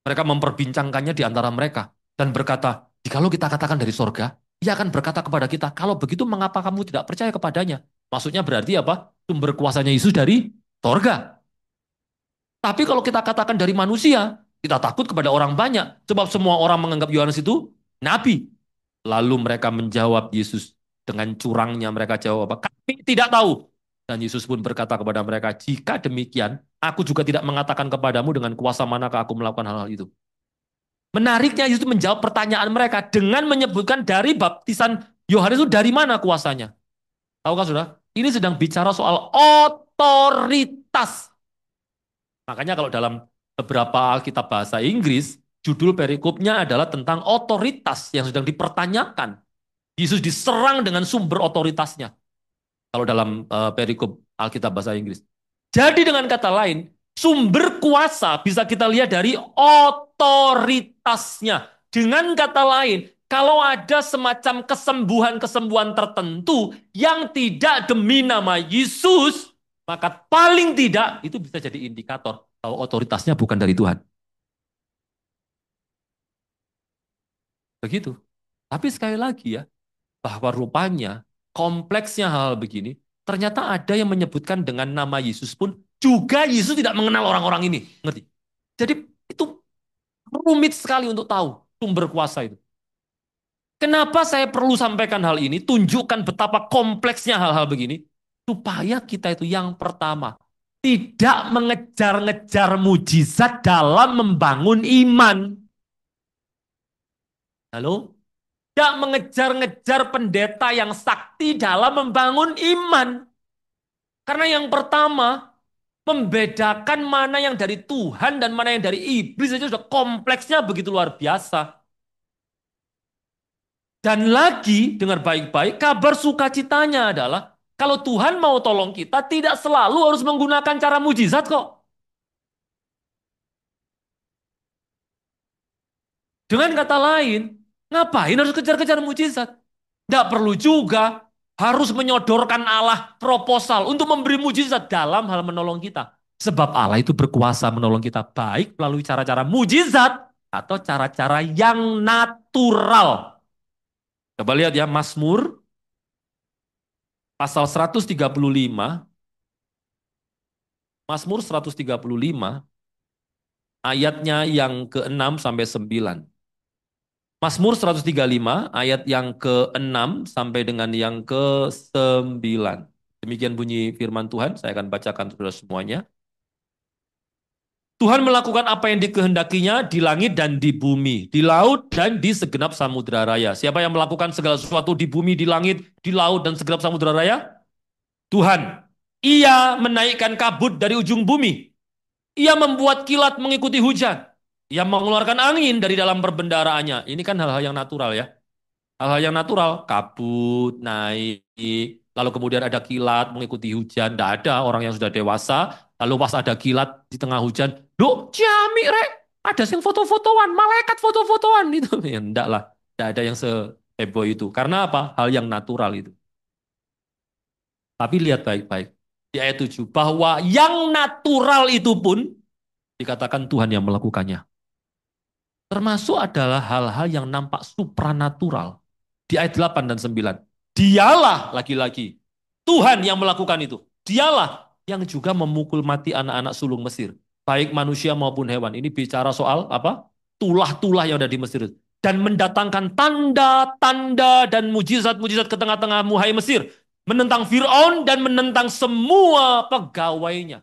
Mereka memperbincangkannya di antara mereka dan berkata, jikalau kita katakan dari sorga, ia akan berkata kepada kita, kalau begitu mengapa kamu tidak percaya kepadanya? Maksudnya berarti apa? Sumber kuasanya Yesus dari sorga. Tapi kalau kita katakan dari manusia, kita takut kepada orang banyak. Sebab semua orang menganggap Yohanes itu nabi. Lalu mereka menjawab Yesus dengan curangnya mereka jawab apa? Kami tidak tahu. Dan Yesus pun berkata kepada mereka, jika demikian, Aku juga tidak mengatakan kepadamu dengan kuasa manakah aku melakukan hal-hal itu. Menariknya Yesus menjawab pertanyaan mereka dengan menyebutkan dari baptisan Yohanes itu dari mana kuasanya. Tahukah sudah? Ini sedang bicara soal otoritas. Makanya kalau dalam beberapa Alkitab bahasa Inggris, judul perikopnya adalah tentang otoritas yang sedang dipertanyakan. Yesus diserang dengan sumber otoritasnya. Kalau dalam perikop Alkitab bahasa Inggris. Jadi dengan kata lain, sumber kuasa bisa kita lihat dari otoritasnya. Dengan kata lain, kalau ada semacam kesembuhan-kesembuhan tertentu yang tidak demi nama Yesus, maka paling tidak itu bisa jadi indikator bahwa otoritasnya bukan dari Tuhan. Begitu. Tapi sekali lagi ya, bahwa rupanya kompleksnya hal-hal begini, ternyata ada yang menyebutkan dengan nama Yesus pun juga Yesus tidak mengenal orang-orang ini. Ngerti? Jadi itu rumit sekali untuk tahu sumber kuasa itu. Kenapa saya perlu sampaikan hal ini? Tunjukkan betapa kompleksnya hal-hal begini. Supaya kita itu yang pertama, tidak mengejar-ngejar mujizat dalam membangun iman. Halo? Tidak mengejar-ngejar pendeta yang sakti dalam membangun iman. Karena yang pertama, membedakan mana yang dari Tuhan dan mana yang dari iblis saja sudah kompleksnya begitu luar biasa. Dan lagi, dengar baik-baik, kabar sukacitanya adalah kalau Tuhan mau tolong kita, tidak selalu harus menggunakan cara mujizat kok. Dengan kata lain, ngapain harus kejar-kejar mujizat? Tidak perlu juga harus menyodorkan Allah proposal untuk memberi mujizat dalam hal menolong kita. Sebab Allah itu berkuasa menolong kita baik melalui cara-cara mujizat atau cara-cara yang natural. Coba lihat ya, Mazmur pasal 135, Mazmur 135 ayatnya yang ke-6 sampai 9. Mazmur 135 ayat yang ke-6 sampai dengan yang ke-9. Demikian bunyi firman Tuhan, saya akan bacakan saudara semuanya. Tuhan melakukan apa yang dikehendakinya di langit dan di bumi, di laut dan di segenap samudera raya. Siapa yang melakukan segala sesuatu di bumi, di langit, di laut dan segenap samudera raya? Tuhan. Ia menaikkan kabut dari ujung bumi. Ia membuat kilat mengikuti hujan. Ia mengeluarkan angin dari dalam perbendaraannya. Ini kan hal-hal yang natural ya. Hal-hal yang natural, kabut, naik, lalu kemudian ada kilat mengikuti hujan. Tidak ada orang yang sudah dewasa, lalu pas ada kilat di tengah hujan, loh, ciamik rek, ada yang foto-fotoan, malaikat foto-fotoan itu. Ya enggak lah, tidak ada yang seheboh itu. Karena apa? Hal yang natural itu. Tapi lihat baik-baik. Di ayat 7, bahwa yang natural itu pun dikatakan Tuhan yang melakukannya. Termasuk adalah hal-hal yang nampak supranatural. Di ayat 8 dan 9. Dialah lagi-lagi. Tuhan yang melakukan itu. Dialah yang juga memukul mati anak-anak sulung Mesir. Baik manusia maupun hewan. Ini bicara soal apa? Tulah-tulah yang ada di Mesir. Dan mendatangkan tanda-tanda dan mujizat-mujizat ke tengah-tengahmu, hai Mesir. Menentang Fir'aun dan menentang semua pegawainya.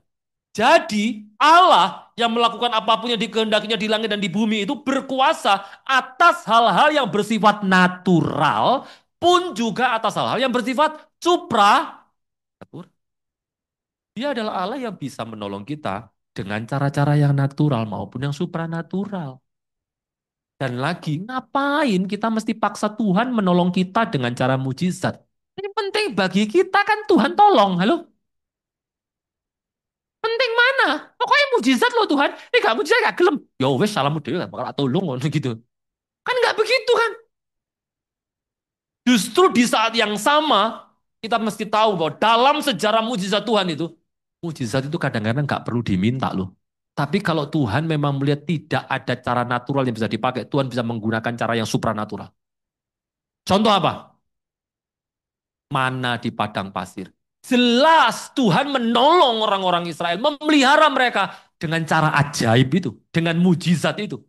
Jadi Allah yang melakukan apapun yang dikehendakinya di langit dan di bumi itu berkuasa atas hal-hal yang bersifat natural pun juga atas hal-hal yang bersifat supra. Dia adalah Allah yang bisa menolong kita dengan cara-cara yang natural maupun yang supranatural. Dan lagi, ngapain kita mesti paksa Tuhan menolong kita dengan cara mujizat? Ini penting bagi kita kan Tuhan tolong. Halo? Penting mana? Pokoknya mujizat loh Tuhan. Ini gak mujizat gak gelem. Ya wes salammu dewe gak bakal tolong gitu. Kan gak begitu kan? Justru di saat yang sama kita mesti tahu bahwa dalam sejarah mujizat Tuhan itu, mujizat itu kadang-kadang gak perlu diminta loh. Tapi kalau Tuhan memang melihat tidak ada cara natural yang bisa dipakai, Tuhan bisa menggunakan cara yang supranatural. Contoh apa? Mana di padang pasir. Jelas Tuhan menolong orang-orang Israel, memelihara mereka dengan cara ajaib itu, dengan mujizat itu.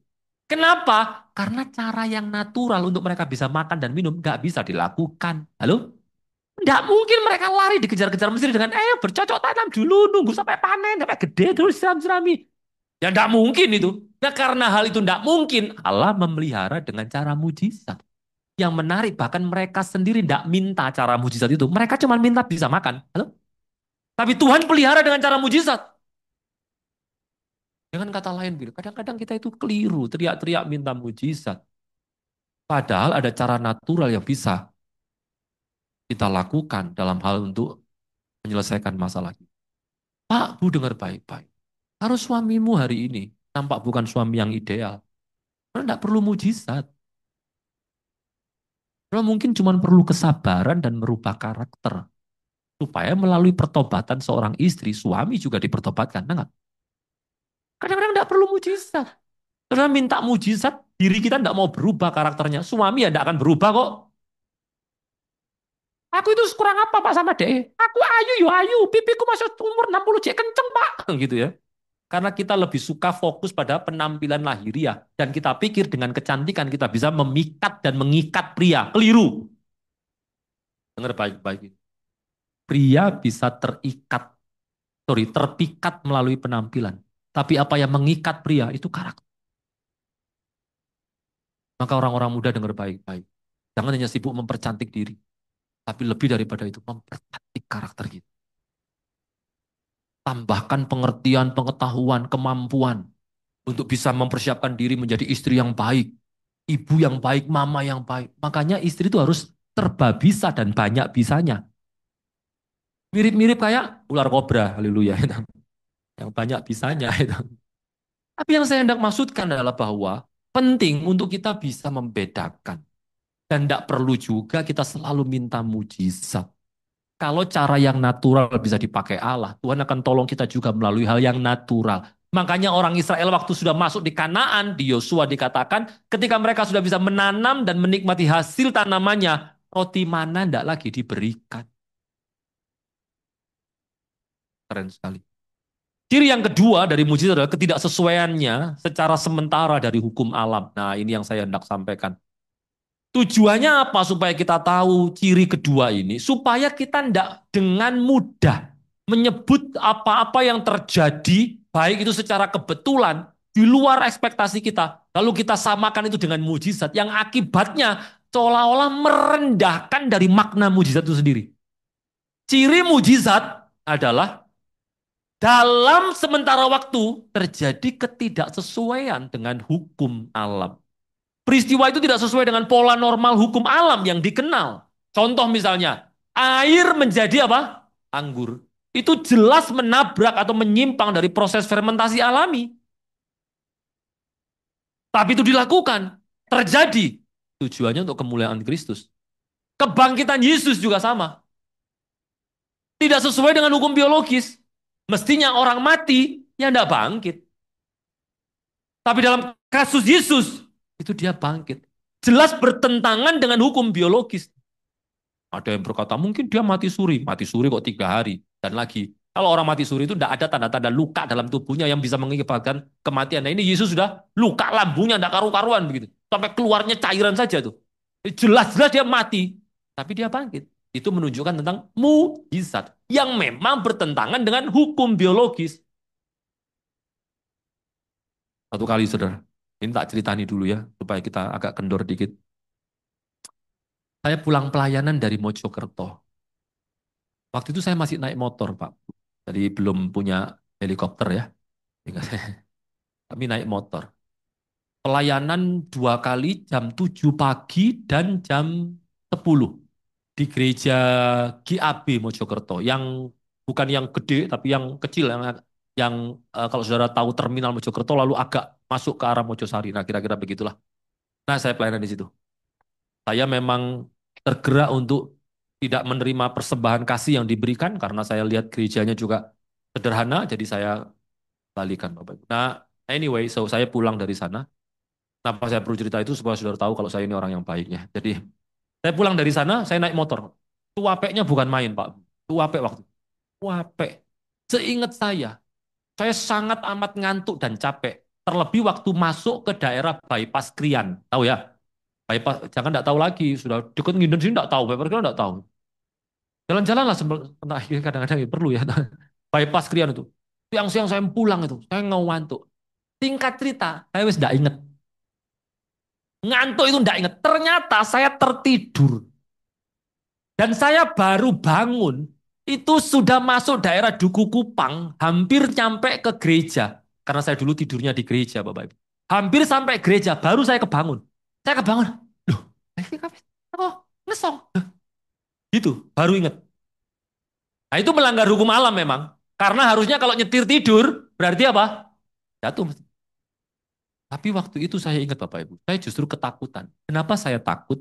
Kenapa? Karena cara yang natural untuk mereka bisa makan dan minum nggak bisa dilakukan. Halo? Nggak mungkin mereka lari dikejar-kejar Mesir dengan, bercocok tanam dulu, nunggu sampai panen, sampai gede, terus siram-sirami. Ya nggak mungkin itu. Nah karena hal itu nggak mungkin, Allah memelihara dengan cara mujizat. Yang menarik, bahkan mereka sendiri nggak minta cara mujizat itu. Mereka cuma minta bisa makan. Halo? Tapi Tuhan pelihara dengan cara mujizat. Dengan kata lain, kadang-kadang kita itu keliru, teriak-teriak minta mujizat. Padahal ada cara natural yang bisa kita lakukan dalam hal untuk menyelesaikan masalah kita. Pak, Bu dengar baik-baik. Harus suamimu hari ini nampak bukan suami yang ideal. Karena tidak perlu mujizat. Karena mungkin cuma perlu kesabaran dan merubah karakter. Supaya melalui pertobatan seorang istri, suami juga dipertobatkan. Nah, kadang-kadang tidak perlu mujizat. Karena minta mujizat, diri kita tidak mau berubah karakternya. Suami ya tidak akan berubah kok. Aku itu kurang apa Pak sama deh? Aku ayu yo ayu, pipiku masih umur 60 cek kenceng Pak. Gitu ya. Karena kita lebih suka fokus pada penampilan lahiriah. Dan kita pikir dengan kecantikan kita bisa memikat dan mengikat pria. Keliru. Dengar baik-baik. Pria bisa terpikat melalui penampilan. Tapi apa yang mengikat pria itu karakter. Maka orang-orang muda dengar baik-baik. Jangan hanya sibuk mempercantik diri. Tapi lebih daripada itu, mempercantik karakter kita. Tambahkan pengertian, pengetahuan, kemampuan untuk bisa mempersiapkan diri menjadi istri yang baik, ibu yang baik, mama yang baik. Makanya istri itu harus serba bisa dan banyak bisanya. Mirip-mirip kayak ular kobra, haleluya. Yang banyak bisanya itu. Tapi yang saya hendak maksudkan adalah bahwa penting untuk kita bisa membedakan. Dan tidak perlu juga kita selalu minta mujizat. Kalau cara yang natural bisa dipakai Allah, Tuhan akan tolong kita juga melalui hal yang natural. Makanya orang Israel waktu sudah masuk di Kanaan, di Yosua dikatakan, ketika mereka sudah bisa menanam dan menikmati hasil tanamannya, roti mana tidak lagi diberikan. Keren sekali. Ciri yang kedua dari mujizat adalah ketidaksesuaiannya secara sementara dari hukum alam. Nah ini yang saya hendak sampaikan. Tujuannya apa? Supaya kita tahu ciri kedua ini. Supaya kita tidak dengan mudah menyebut apa-apa yang terjadi, baik itu secara kebetulan, di luar ekspektasi kita. Lalu kita samakan itu dengan mujizat, yang akibatnya seolah-olah merendahkan dari makna mujizat itu sendiri. Ciri mujizat adalah dalam sementara waktu terjadi ketidaksesuaian dengan hukum alam. Peristiwa itu tidak sesuai dengan pola normal hukum alam yang dikenal. Contoh misalnya, air menjadi apa? Anggur. Itu jelas menabrak atau menyimpang dari proses fermentasi alami. Tapi itu dilakukan. Terjadi. Tujuannya untuk kemuliaan Kristus. Kebangkitan Yesus juga sama. Tidak sesuai dengan hukum biologis. Mestinya orang mati, ya tidak bangkit. Tapi dalam kasus Yesus, itu dia bangkit. Jelas bertentangan dengan hukum biologis. Ada yang berkata, mungkin dia mati suri. Mati suri kok 3 hari. Dan lagi, kalau orang mati suri itu tidak ada tanda-tanda luka dalam tubuhnya yang bisa mengakibatkan kematian. Nah ini Yesus sudah luka lambungnya, tidak karu-karuan begitu. Sampai keluarnya cairan saja tuh. Jelas-jelas dia mati. Tapi dia bangkit. Itu menunjukkan tentang mujizat. Yang memang bertentangan dengan hukum biologis. Satu kali, saudara. Ini tak ceritani dulu ya, supaya kita agak kendor dikit. Saya pulang pelayanan dari Mojokerto. Waktu itu saya masih naik motor, Pak. Jadi belum punya helikopter ya. Kami naik motor. Pelayanan 2 kali jam 7 pagi dan jam 10 di gereja GAB Mojokerto. Yang bukan yang gede, tapi yang kecil. Yang kalau saudara tahu terminal Mojokerto lalu agak masuk ke arah Mojosari. Nah kira-kira begitulah. Nah saya pelayanan di situ. Saya memang tergerak untuk tidak menerima persembahan kasih yang diberikan karena saya lihat gerejanya juga sederhana, jadi saya balikan Bapak Ibu. Nah, anyway, so saya pulang dari sana. Kenapa saya perlu cerita itu supaya saudara tahu kalau saya ini orang yang baiknya. Jadi saya pulang dari sana, saya naik motor. Tuapeknya bukan main Pak. Tuapek waktu. Tuapek. Seingat saya sangat amat ngantuk dan capek. Terlebih waktu masuk ke daerah bypass Krian. Tahu ya? Bypass, jangan enggak tahu lagi. Sudah deket nginden sini enggak tahu. Bypass Krian enggak tahu. Jalan-jalan lah, nah, kadang-kadang ya perlu ya. Bypass Krian itu. Siang-siang saya pulang itu, saya ngantuk. Singkat cerita, saya wis nggak inget. Ngantuk itu nggak inget. Ternyata saya tertidur. Dan saya baru bangun, itu sudah masuk daerah Duku Kupang, hampir nyampe ke gereja. Karena saya dulu tidurnya di gereja, Bapak Ibu. Hampir sampai gereja, baru saya kebangun. Saya kebangun, loh, ini kapan? Oh, ngesong. Gitu, baru inget. Nah itu melanggar hukum alam memang. Karena harusnya kalau nyetir tidur, berarti apa? Jatuh. Tapi waktu itu saya ingat Bapak Ibu, saya justru ketakutan. Kenapa saya takut?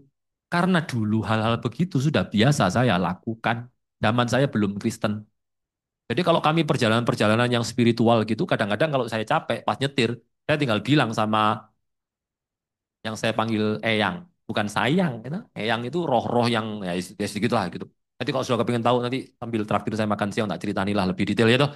Karena dulu hal-hal begitu sudah biasa saya lakukan. Zaman saya belum Kristen. Jadi kalau kami perjalanan-perjalanan yang spiritual gitu, kadang-kadang kalau saya capek pas nyetir, saya tinggal bilang sama yang saya panggil Eyang, bukan sayang, gitu. Eyang itu roh-roh yang ya sedikit lah gitu. Nanti kalau sudah kepingin tahu, nanti sambil traktir saya makan siang, tak ceritani lah lebih detail ya toh.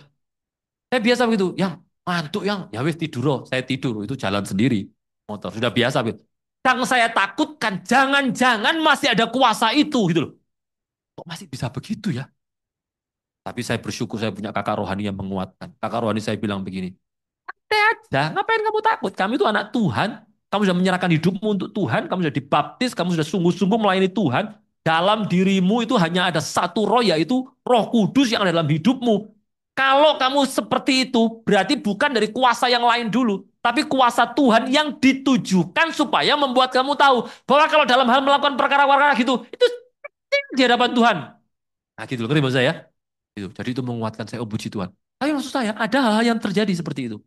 Saya biasa begitu, yang ngantuk yang, ya wis tidur, oh. Saya tidur, itu jalan sendiri, motor, sudah biasa gitu. Yang saya takutkan, jangan-jangan masih ada kuasa itu gitu loh. Kok masih bisa begitu ya? Tapi saya bersyukur saya punya kakak rohani yang menguatkan. Kakak rohani saya bilang begini, santai aja, ngapain kamu takut? Kami itu anak Tuhan, kamu sudah menyerahkan hidupmu untuk Tuhan, kamu sudah dibaptis, kamu sudah sungguh-sungguh melayani Tuhan. Dalam dirimu itu hanya ada satu roh, yaitu Roh Kudus yang ada dalam hidupmu. Kalau kamu seperti itu, berarti bukan dari kuasa yang lain dulu, tapi kuasa Tuhan yang ditujukan supaya membuat kamu tahu bahwa kalau dalam hal melakukan perkara-perkara gitu, itu di hadapan Tuhan. Nah gitu loh, ngerti maksud saya? Gitu. Jadi itu menguatkan saya, oh puji Tuhan. Tapi maksud saya, ada hal-hal yang terjadi seperti itu.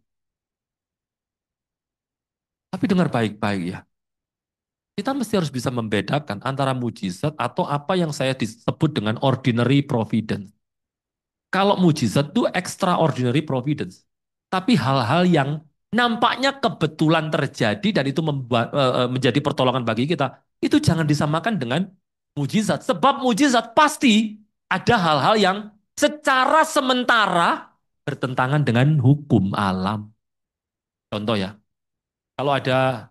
Tapi dengar baik-baik ya. Kita mesti harus bisa membedakan antara mujizat atau apa yang saya disebut dengan ordinary providence. Kalau mujizat itu extraordinary providence. Tapi hal-hal yang nampaknya kebetulan terjadi dan itu menjadi pertolongan bagi kita, itu jangan disamakan dengan mujizat. Sebab mujizat pasti ada hal-hal yang secara sementara bertentangan dengan hukum alam. Contoh ya, kalau ada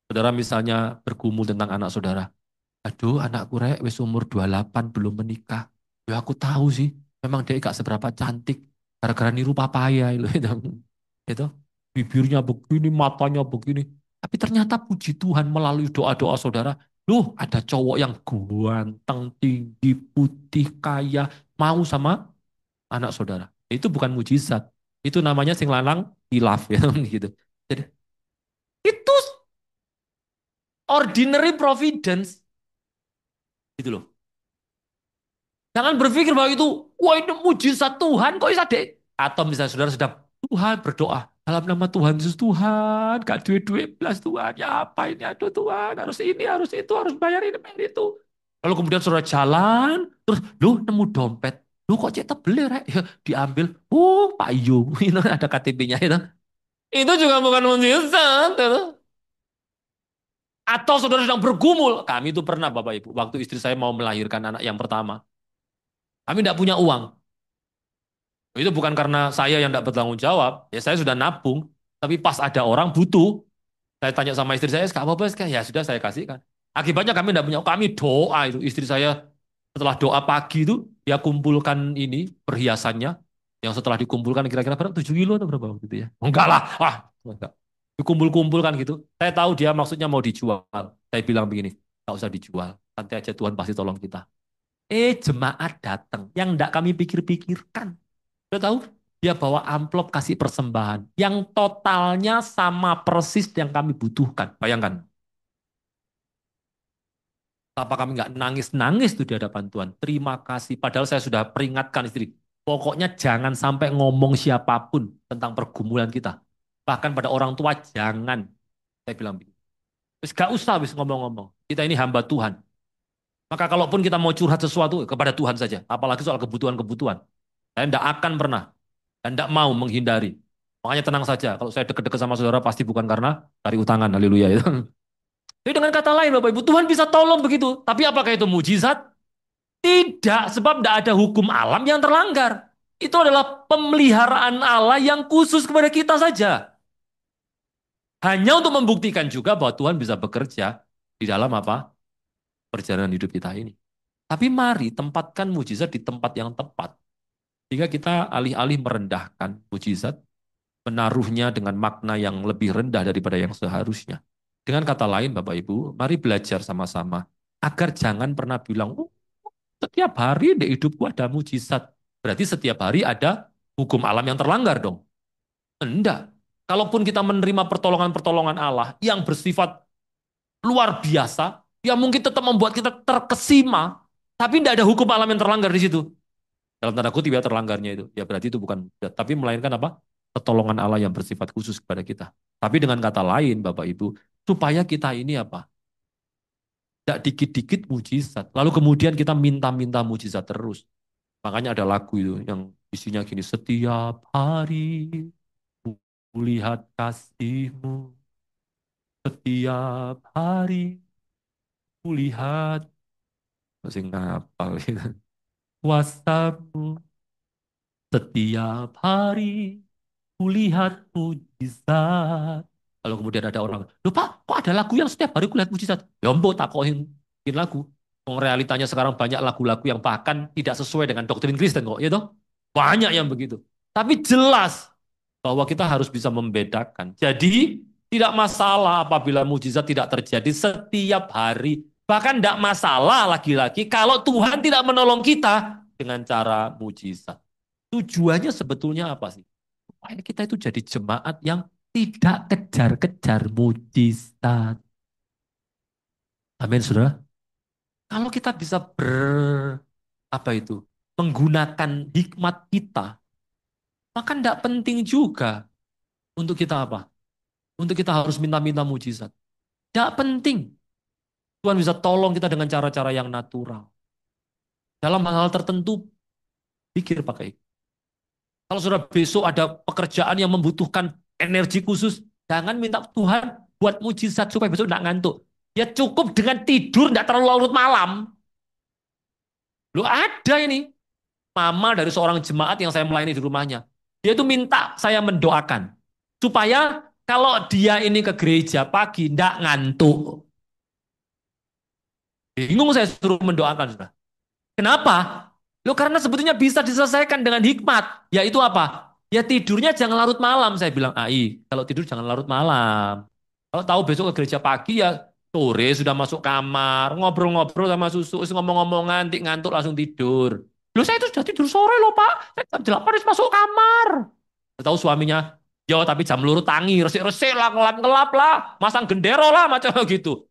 saudara misalnya bergumul tentang anak saudara, aduh anakku rek wis umur 28 belum menikah. Ya aku tahu sih, memang dia gak seberapa cantik. Gara-gara niru papaya itu. Itu bibirnya begini, matanya begini. Tapi ternyata puji Tuhan melalui doa-doa saudara, loh ada cowok yang ganteng, tinggi, putih, kaya, mau sama anak saudara. Itu bukan mujizat. Itu namanya sing lanang hilaf ya gitu. Jadi itu ordinary providence gitu loh. Jangan berpikir bahwa itu, wah ini mujizat Tuhan, kok bisa deh. Atau misalnya saudara sudah, Tuhan berdoa, dalam nama Tuhan Yesus, Tuhan, gak duit-duit belas Tuhan, ya apa ini, aduh Tuhan, harus ini, harus itu, harus bayar ini, bayar itu. Lalu kemudian saudara jalan, terus, lu nemu dompet, lu kok cetak beli, rek? Ya, diambil, Pak Iyo, ini ada KTP-nya, itu. Itu juga bukan mujizat, gitu. Atau saudara sedang bergumul, kami itu pernah Bapak Ibu, waktu istri saya mau melahirkan anak yang pertama, kami tidak punya uang. Itu bukan karena saya yang tidak bertanggung jawab, ya saya sudah nabung, tapi pas ada orang butuh, saya tanya sama istri saya, "Kak, apa ya sudah saya kasihkan." Akibatnya kami tidak punya, kami doa itu, istri saya setelah doa pagi itu, dia kumpulkan ini, perhiasannya, yang setelah dikumpulkan kira-kira berapa, 7 kilo atau berapa gitu ya. Enggak lah, enggak. Dikumpul-kumpulkan gitu. Saya tahu dia maksudnya mau dijual. Saya bilang begini, "Enggak usah dijual, nanti aja Tuhan pasti tolong kita." Jemaat datang, yang enggak kami pikir-pikirkan. Udah tahu? Dia bawa amplop kasih persembahan. Yang totalnya sama persis yang kami butuhkan. Bayangkan. Apa kami nggak nangis-nangis tuh di hadapan Tuhan. Terima kasih. Padahal saya sudah peringatkan istri. Pokoknya jangan sampai ngomong siapapun tentang pergumulan kita. Bahkan pada orang tua jangan. Saya bilang begitu. Terus gak usah habis ngomong-ngomong. Kita ini hamba Tuhan. Maka kalaupun kita mau curhat sesuatu kepada Tuhan saja. Apalagi soal kebutuhan-kebutuhan. Saya tidak akan pernah dan tidak mau menghindari. Makanya tenang saja, kalau saya dekat-dekat sama saudara pasti bukan karena cari utangan, haleluya itu. Jadi dengan kata lain Bapak Ibu, Tuhan bisa tolong begitu. Tapi apakah itu mujizat? Tidak, sebab tidak ada hukum alam yang terlanggar. Itu adalah pemeliharaan Allah yang khusus kepada kita saja. Hanya untuk membuktikan juga bahwa Tuhan bisa bekerja di dalam apa? Perjalanan hidup kita ini. Tapi mari tempatkan mujizat di tempat yang tepat. Jika kita alih-alih merendahkan mujizat, menaruhnya dengan makna yang lebih rendah daripada yang seharusnya. Dengan kata lain, Bapak Ibu, mari belajar sama-sama agar jangan pernah bilang, oh, setiap hari di hidupku ada mujizat. Berarti setiap hari ada hukum alam yang terlanggar dong. Enggak. Kalaupun kita menerima pertolongan-pertolongan Allah yang bersifat luar biasa, yang mungkin tetap membuat kita terkesima, tapi tidak ada hukum alam yang terlanggar di situ. Dalam tanda kutip ya terlanggarnya itu. Ya berarti itu bukan, tapi melainkan apa? Pertolongan Allah yang bersifat khusus kepada kita. Tapi dengan kata lain, Bapak Ibu, supaya kita ini apa? Tidak dikit-dikit mujizat. Lalu kemudian kita minta-minta mujizat terus. Makanya ada lagu itu yang isinya gini, setiap hari kulihat kasihmu, setiap hari kulihat, masih ngapal gitu. Kuasamu, setiap hari kulihat mujizat. Kalau kemudian ada orang, loh Pak, kok ada lagu yang setiap hari kulihat mujizat? Ya ampun, takohin bikin lagu. Wong realitanya sekarang banyak lagu-lagu yang bahkan tidak sesuai dengan doktrin Kristen kok, ya toh? Banyak yang begitu. Tapi jelas bahwa kita harus bisa membedakan. Jadi tidak masalah apabila mujizat tidak terjadi setiap hari. Bahkan tidak masalah lagi-lagi kalau Tuhan tidak menolong kita dengan cara mujizat. Tujuannya sebetulnya apa sih? Supaya kita itu jadi jemaat yang tidak kejar-kejar mujizat. Amin, saudara. Kalau kita bisa apa itu, menggunakan hikmat kita, maka tidak penting juga untuk kita apa? Untuk kita harus minta-minta mujizat. Tidak penting. Tuhan bisa tolong kita dengan cara-cara yang natural. Dalam hal-hal tertentu, pikir pakai. Kalau sudah besok ada pekerjaan yang membutuhkan energi khusus, jangan minta Tuhan buat mujizat supaya besok tidak ngantuk. Ya cukup dengan tidur, tidak terlalu larut malam. Lu ada ini, mama dari seorang jemaat yang saya melayani di rumahnya. Dia itu minta saya mendoakan. Supaya kalau dia ini ke gereja pagi, tidak ngantuk. Bingung saya suruh mendoakan. Sudah. Kenapa? Lo karena sebetulnya bisa diselesaikan dengan hikmat. Yaitu apa? Ya tidurnya jangan larut malam. Saya bilang, Ai, kalau tidur jangan larut malam. Kalau tahu besok ke gereja pagi ya sore sudah masuk kamar. Ngobrol-ngobrol sama susu. Ngomong-ngomongan, ngantuk langsung tidur. Loh saya itu sudah tidur sore loh Pak. Saya jam 8 harus masuk kamar. Tahu suaminya, ya tapi jam luru tangi, resik-resik lah, ngelap-ngelap lah. Masang gendero lah, macam gitu.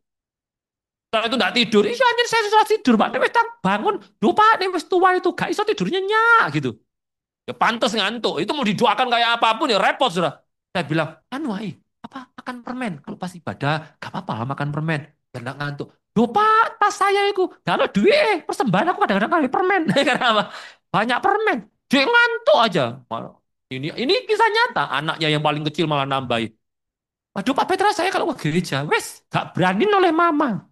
Setelah itu enggak tidur. Iya anjir saya susah tidur, Pak. Nek tak bangun, lupa nek wis tua itu gak iso tidurnya nyak gitu. Ya pantas ngantuk. Itu mau didoakan kayak apapun ya repot sudah. Saya bilang, anu ai, apa makan permen kalau pas ibadah, gak apa-apa lah makan permen. Biar enggak ngantuk. Lupa tas saya itu, gak ada duit, persembahan aku kadang-kadang kali permen. Karena apa? Banyak permen. Dia ngantuk aja. Ini kisah nyata, anaknya yang paling kecil malah nambahin. Waduh Pak Petra saya kalau ke gereja, wes gak berani oleh mama.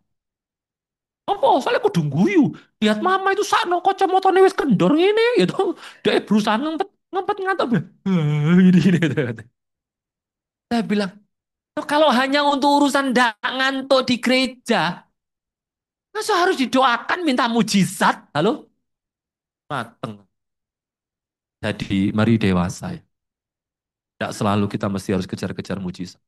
Apa? Soalnya aku guyu. Lihat mama itu sakno kacamata wis kendor ngene gitu. Dia berusaha ngempet ngempet ngantuk. Gini, gitu. Saya bilang, kalau hanya untuk urusan ndak ngantuk di gereja, masa harus didoakan minta mujizat? Halo? Mateng. Jadi mari dewasa ya. Tidak selalu kita mesti harus kejar-kejar mujizat.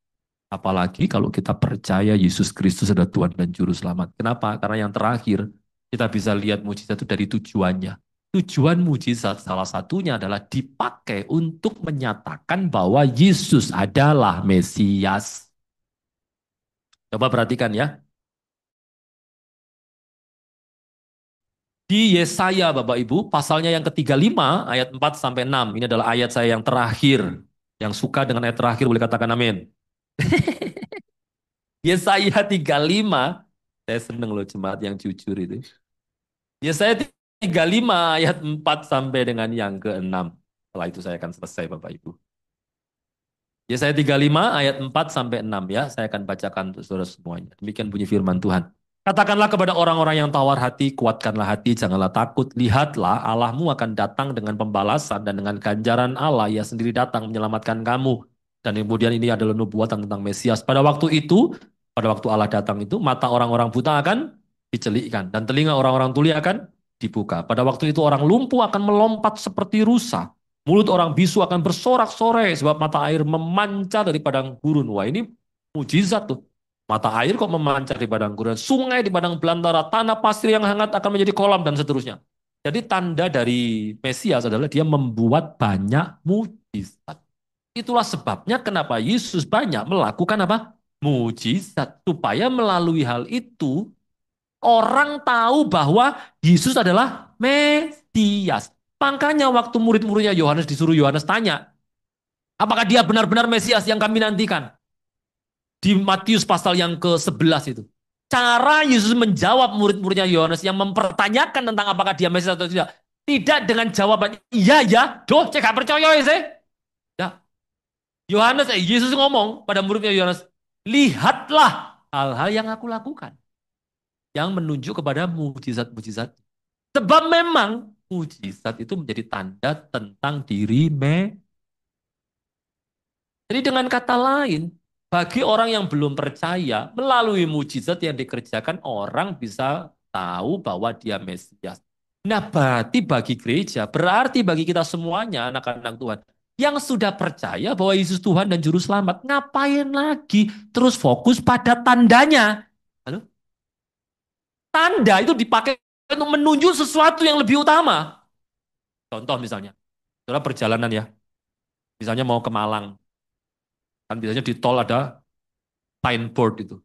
Apalagi kalau kita percaya Yesus Kristus adalah Tuhan dan Juru Selamat. Kenapa? Karena yang terakhir, kita bisa lihat mujizat itu dari tujuannya. Tujuan mujizat salah satunya adalah dipakai untuk menyatakan bahwa Yesus adalah Mesias. Coba perhatikan ya. Di Yesaya Bapak Ibu, pasalnya yang ke-35 ayat 4 sampai 6. Ini adalah ayat saya yang terakhir. Yang suka dengan ayat terakhir boleh katakan amin. Yesaya 35, saya seneng loh jemaat yang jujur itu. Yesaya 35 ayat 4 sampai dengan yang ke-6. Setelah itu saya akan selesai Bapak Ibu. Yesaya 35 ayat 4 sampai 6 ya. Saya akan bacakan untuk saudara semuanya. Demikian bunyi firman Tuhan. Katakanlah kepada orang-orang yang tawar hati, kuatkanlah hati, janganlah takut. Lihatlah Allahmu akan datang dengan pembalasan dan dengan ganjaran Allah. Ia sendiri datang menyelamatkan kamu. Dan kemudian ini adalah nubuatan tentang Mesias. Pada waktu itu, pada waktu Allah datang itu, mata orang-orang buta akan dicelikkan, dan telinga orang-orang tuli akan dibuka. Pada waktu itu orang lumpuh akan melompat seperti rusa. Mulut orang bisu akan bersorak-sorai sebab mata air memancar dari padang gurun. Wah, ini mujizat tuh. Mata air kok memancar di padang gurun. Sungai di padang belantara, tanah pasir yang hangat akan menjadi kolam dan seterusnya. Jadi tanda dari Mesias adalah dia membuat banyak mujizat. Itulah sebabnya kenapa Yesus banyak melakukan apa? Mujizat. Supaya melalui hal itu orang tahu bahwa Yesus adalah Mesias. Makanya waktu murid-muridnya Yohanes disuruh Yohanes tanya, apakah dia benar-benar Mesias yang kami nantikan? Di Matius pasal yang ke-11 itu. Cara Yesus menjawab murid-muridnya Yohanes yang mempertanyakan tentang apakah dia Mesias atau tidak. Tidak dengan jawaban, iya ya, doh, saya gak percaya ya saya. Ya, Yesus ngomong pada muridnya Yohanes, lihatlah hal-hal yang aku lakukan. Yang menunjuk kepada mujizat-mujizat. Sebab memang mujizat itu menjadi tanda tentang diri Jadi dengan kata lain, bagi orang yang belum percaya, melalui mujizat yang dikerjakan, orang bisa tahu bahwa dia Mesias. Nah, berarti bagi gereja, berarti bagi kita semuanya, anak-anak Tuhan, yang sudah percaya bahwa Yesus Tuhan dan Juru Selamat, ngapain lagi terus fokus pada tandanya? Halo? Tanda itu dipakai untuk menunjuk sesuatu yang lebih utama. Contoh misalnya, saudara perjalanan ya, misalnya mau ke Malang, kan biasanya di tol ada signboard itu.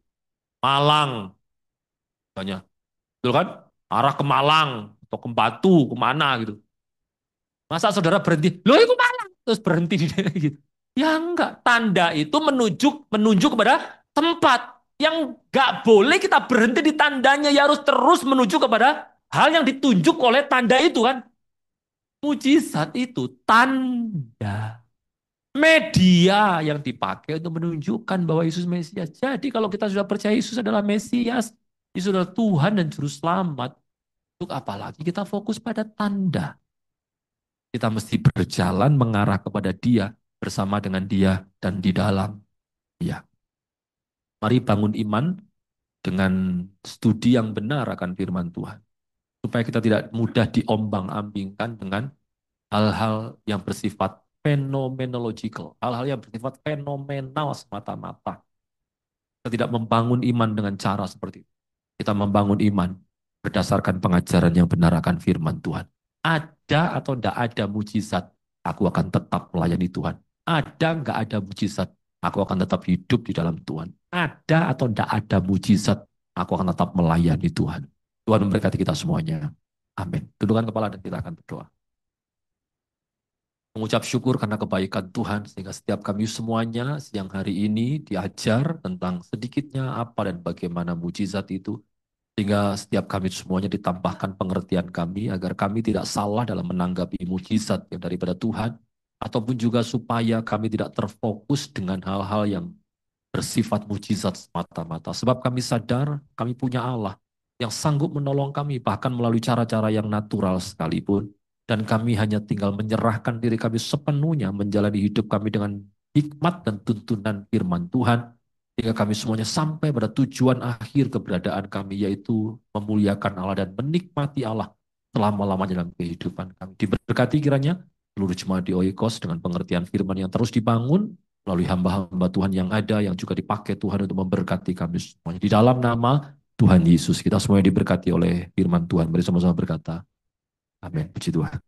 Malang, misalnya. Betul kan? Arah ke Malang, atau ke Batu, kemana gitu. Masa saudara berhenti, loh itu Malang. Terus berhenti di daerah gitu. Ya enggak, tanda itu menunjuk menunjuk kepada tempat. Yang enggak boleh kita berhenti di tandanya, ya harus terus menuju kepada hal yang ditunjuk oleh tanda itu kan. Mujizat itu tanda. Media yang dipakai untuk menunjukkan bahwa Yesus Mesias. Jadi kalau kita sudah percaya Yesus adalah Mesias, Yesus adalah Tuhan dan Juru Selamat, untuk apa lagi kita fokus pada tanda? Kita mesti berjalan mengarah kepada Dia, bersama dengan Dia, dan di dalam Dia. Mari bangun iman dengan studi yang benar akan firman Tuhan. Supaya kita tidak mudah diombang-ambingkan dengan hal-hal yang bersifat phenomenological, hal-hal yang bersifat fenomenal semata-mata. Kita tidak membangun iman dengan cara seperti itu. Kita membangun iman berdasarkan pengajaran yang benar akan firman Tuhan. Ada atau tidak ada mujizat, aku akan tetap melayani Tuhan. Ada nggak ada mujizat, aku akan tetap hidup di dalam Tuhan. Ada atau tidak ada mujizat, aku akan tetap melayani Tuhan. Tuhan memberkati kita semuanya. Amin. Tundukkan kepala dan kita akan berdoa. Mengucap syukur karena kebaikan Tuhan, sehingga setiap kami semuanya siang hari ini diajar tentang sedikitnya apa dan bagaimana mujizat itu, sehingga setiap kami semuanya ditambahkan pengertian kami, agar kami tidak salah dalam menanggapi mujizat yang daripada Tuhan, ataupun juga supaya kami tidak terfokus dengan hal-hal yang bersifat mujizat semata-mata. Sebab kami sadar kami punya Allah yang sanggup menolong kami, bahkan melalui cara-cara yang natural sekalipun. Dan kami hanya tinggal menyerahkan diri kami sepenuhnya menjalani hidup kami dengan hikmat dan tuntunan firman Tuhan. Sehingga kami semuanya sampai pada tujuan akhir keberadaan kami, yaitu memuliakan Allah dan menikmati Allah selama-lamanya dalam kehidupan kami. Diberkati kiranya seluruh jemaat di Oikos dengan pengertian firman yang terus dibangun melalui hamba-hamba Tuhan yang ada, yang juga dipakai Tuhan untuk memberkati kami semuanya. Di dalam nama Tuhan Yesus, kita semuanya diberkati oleh firman Tuhan. Mari sama-sama berkata, amin. Puji Tuhan.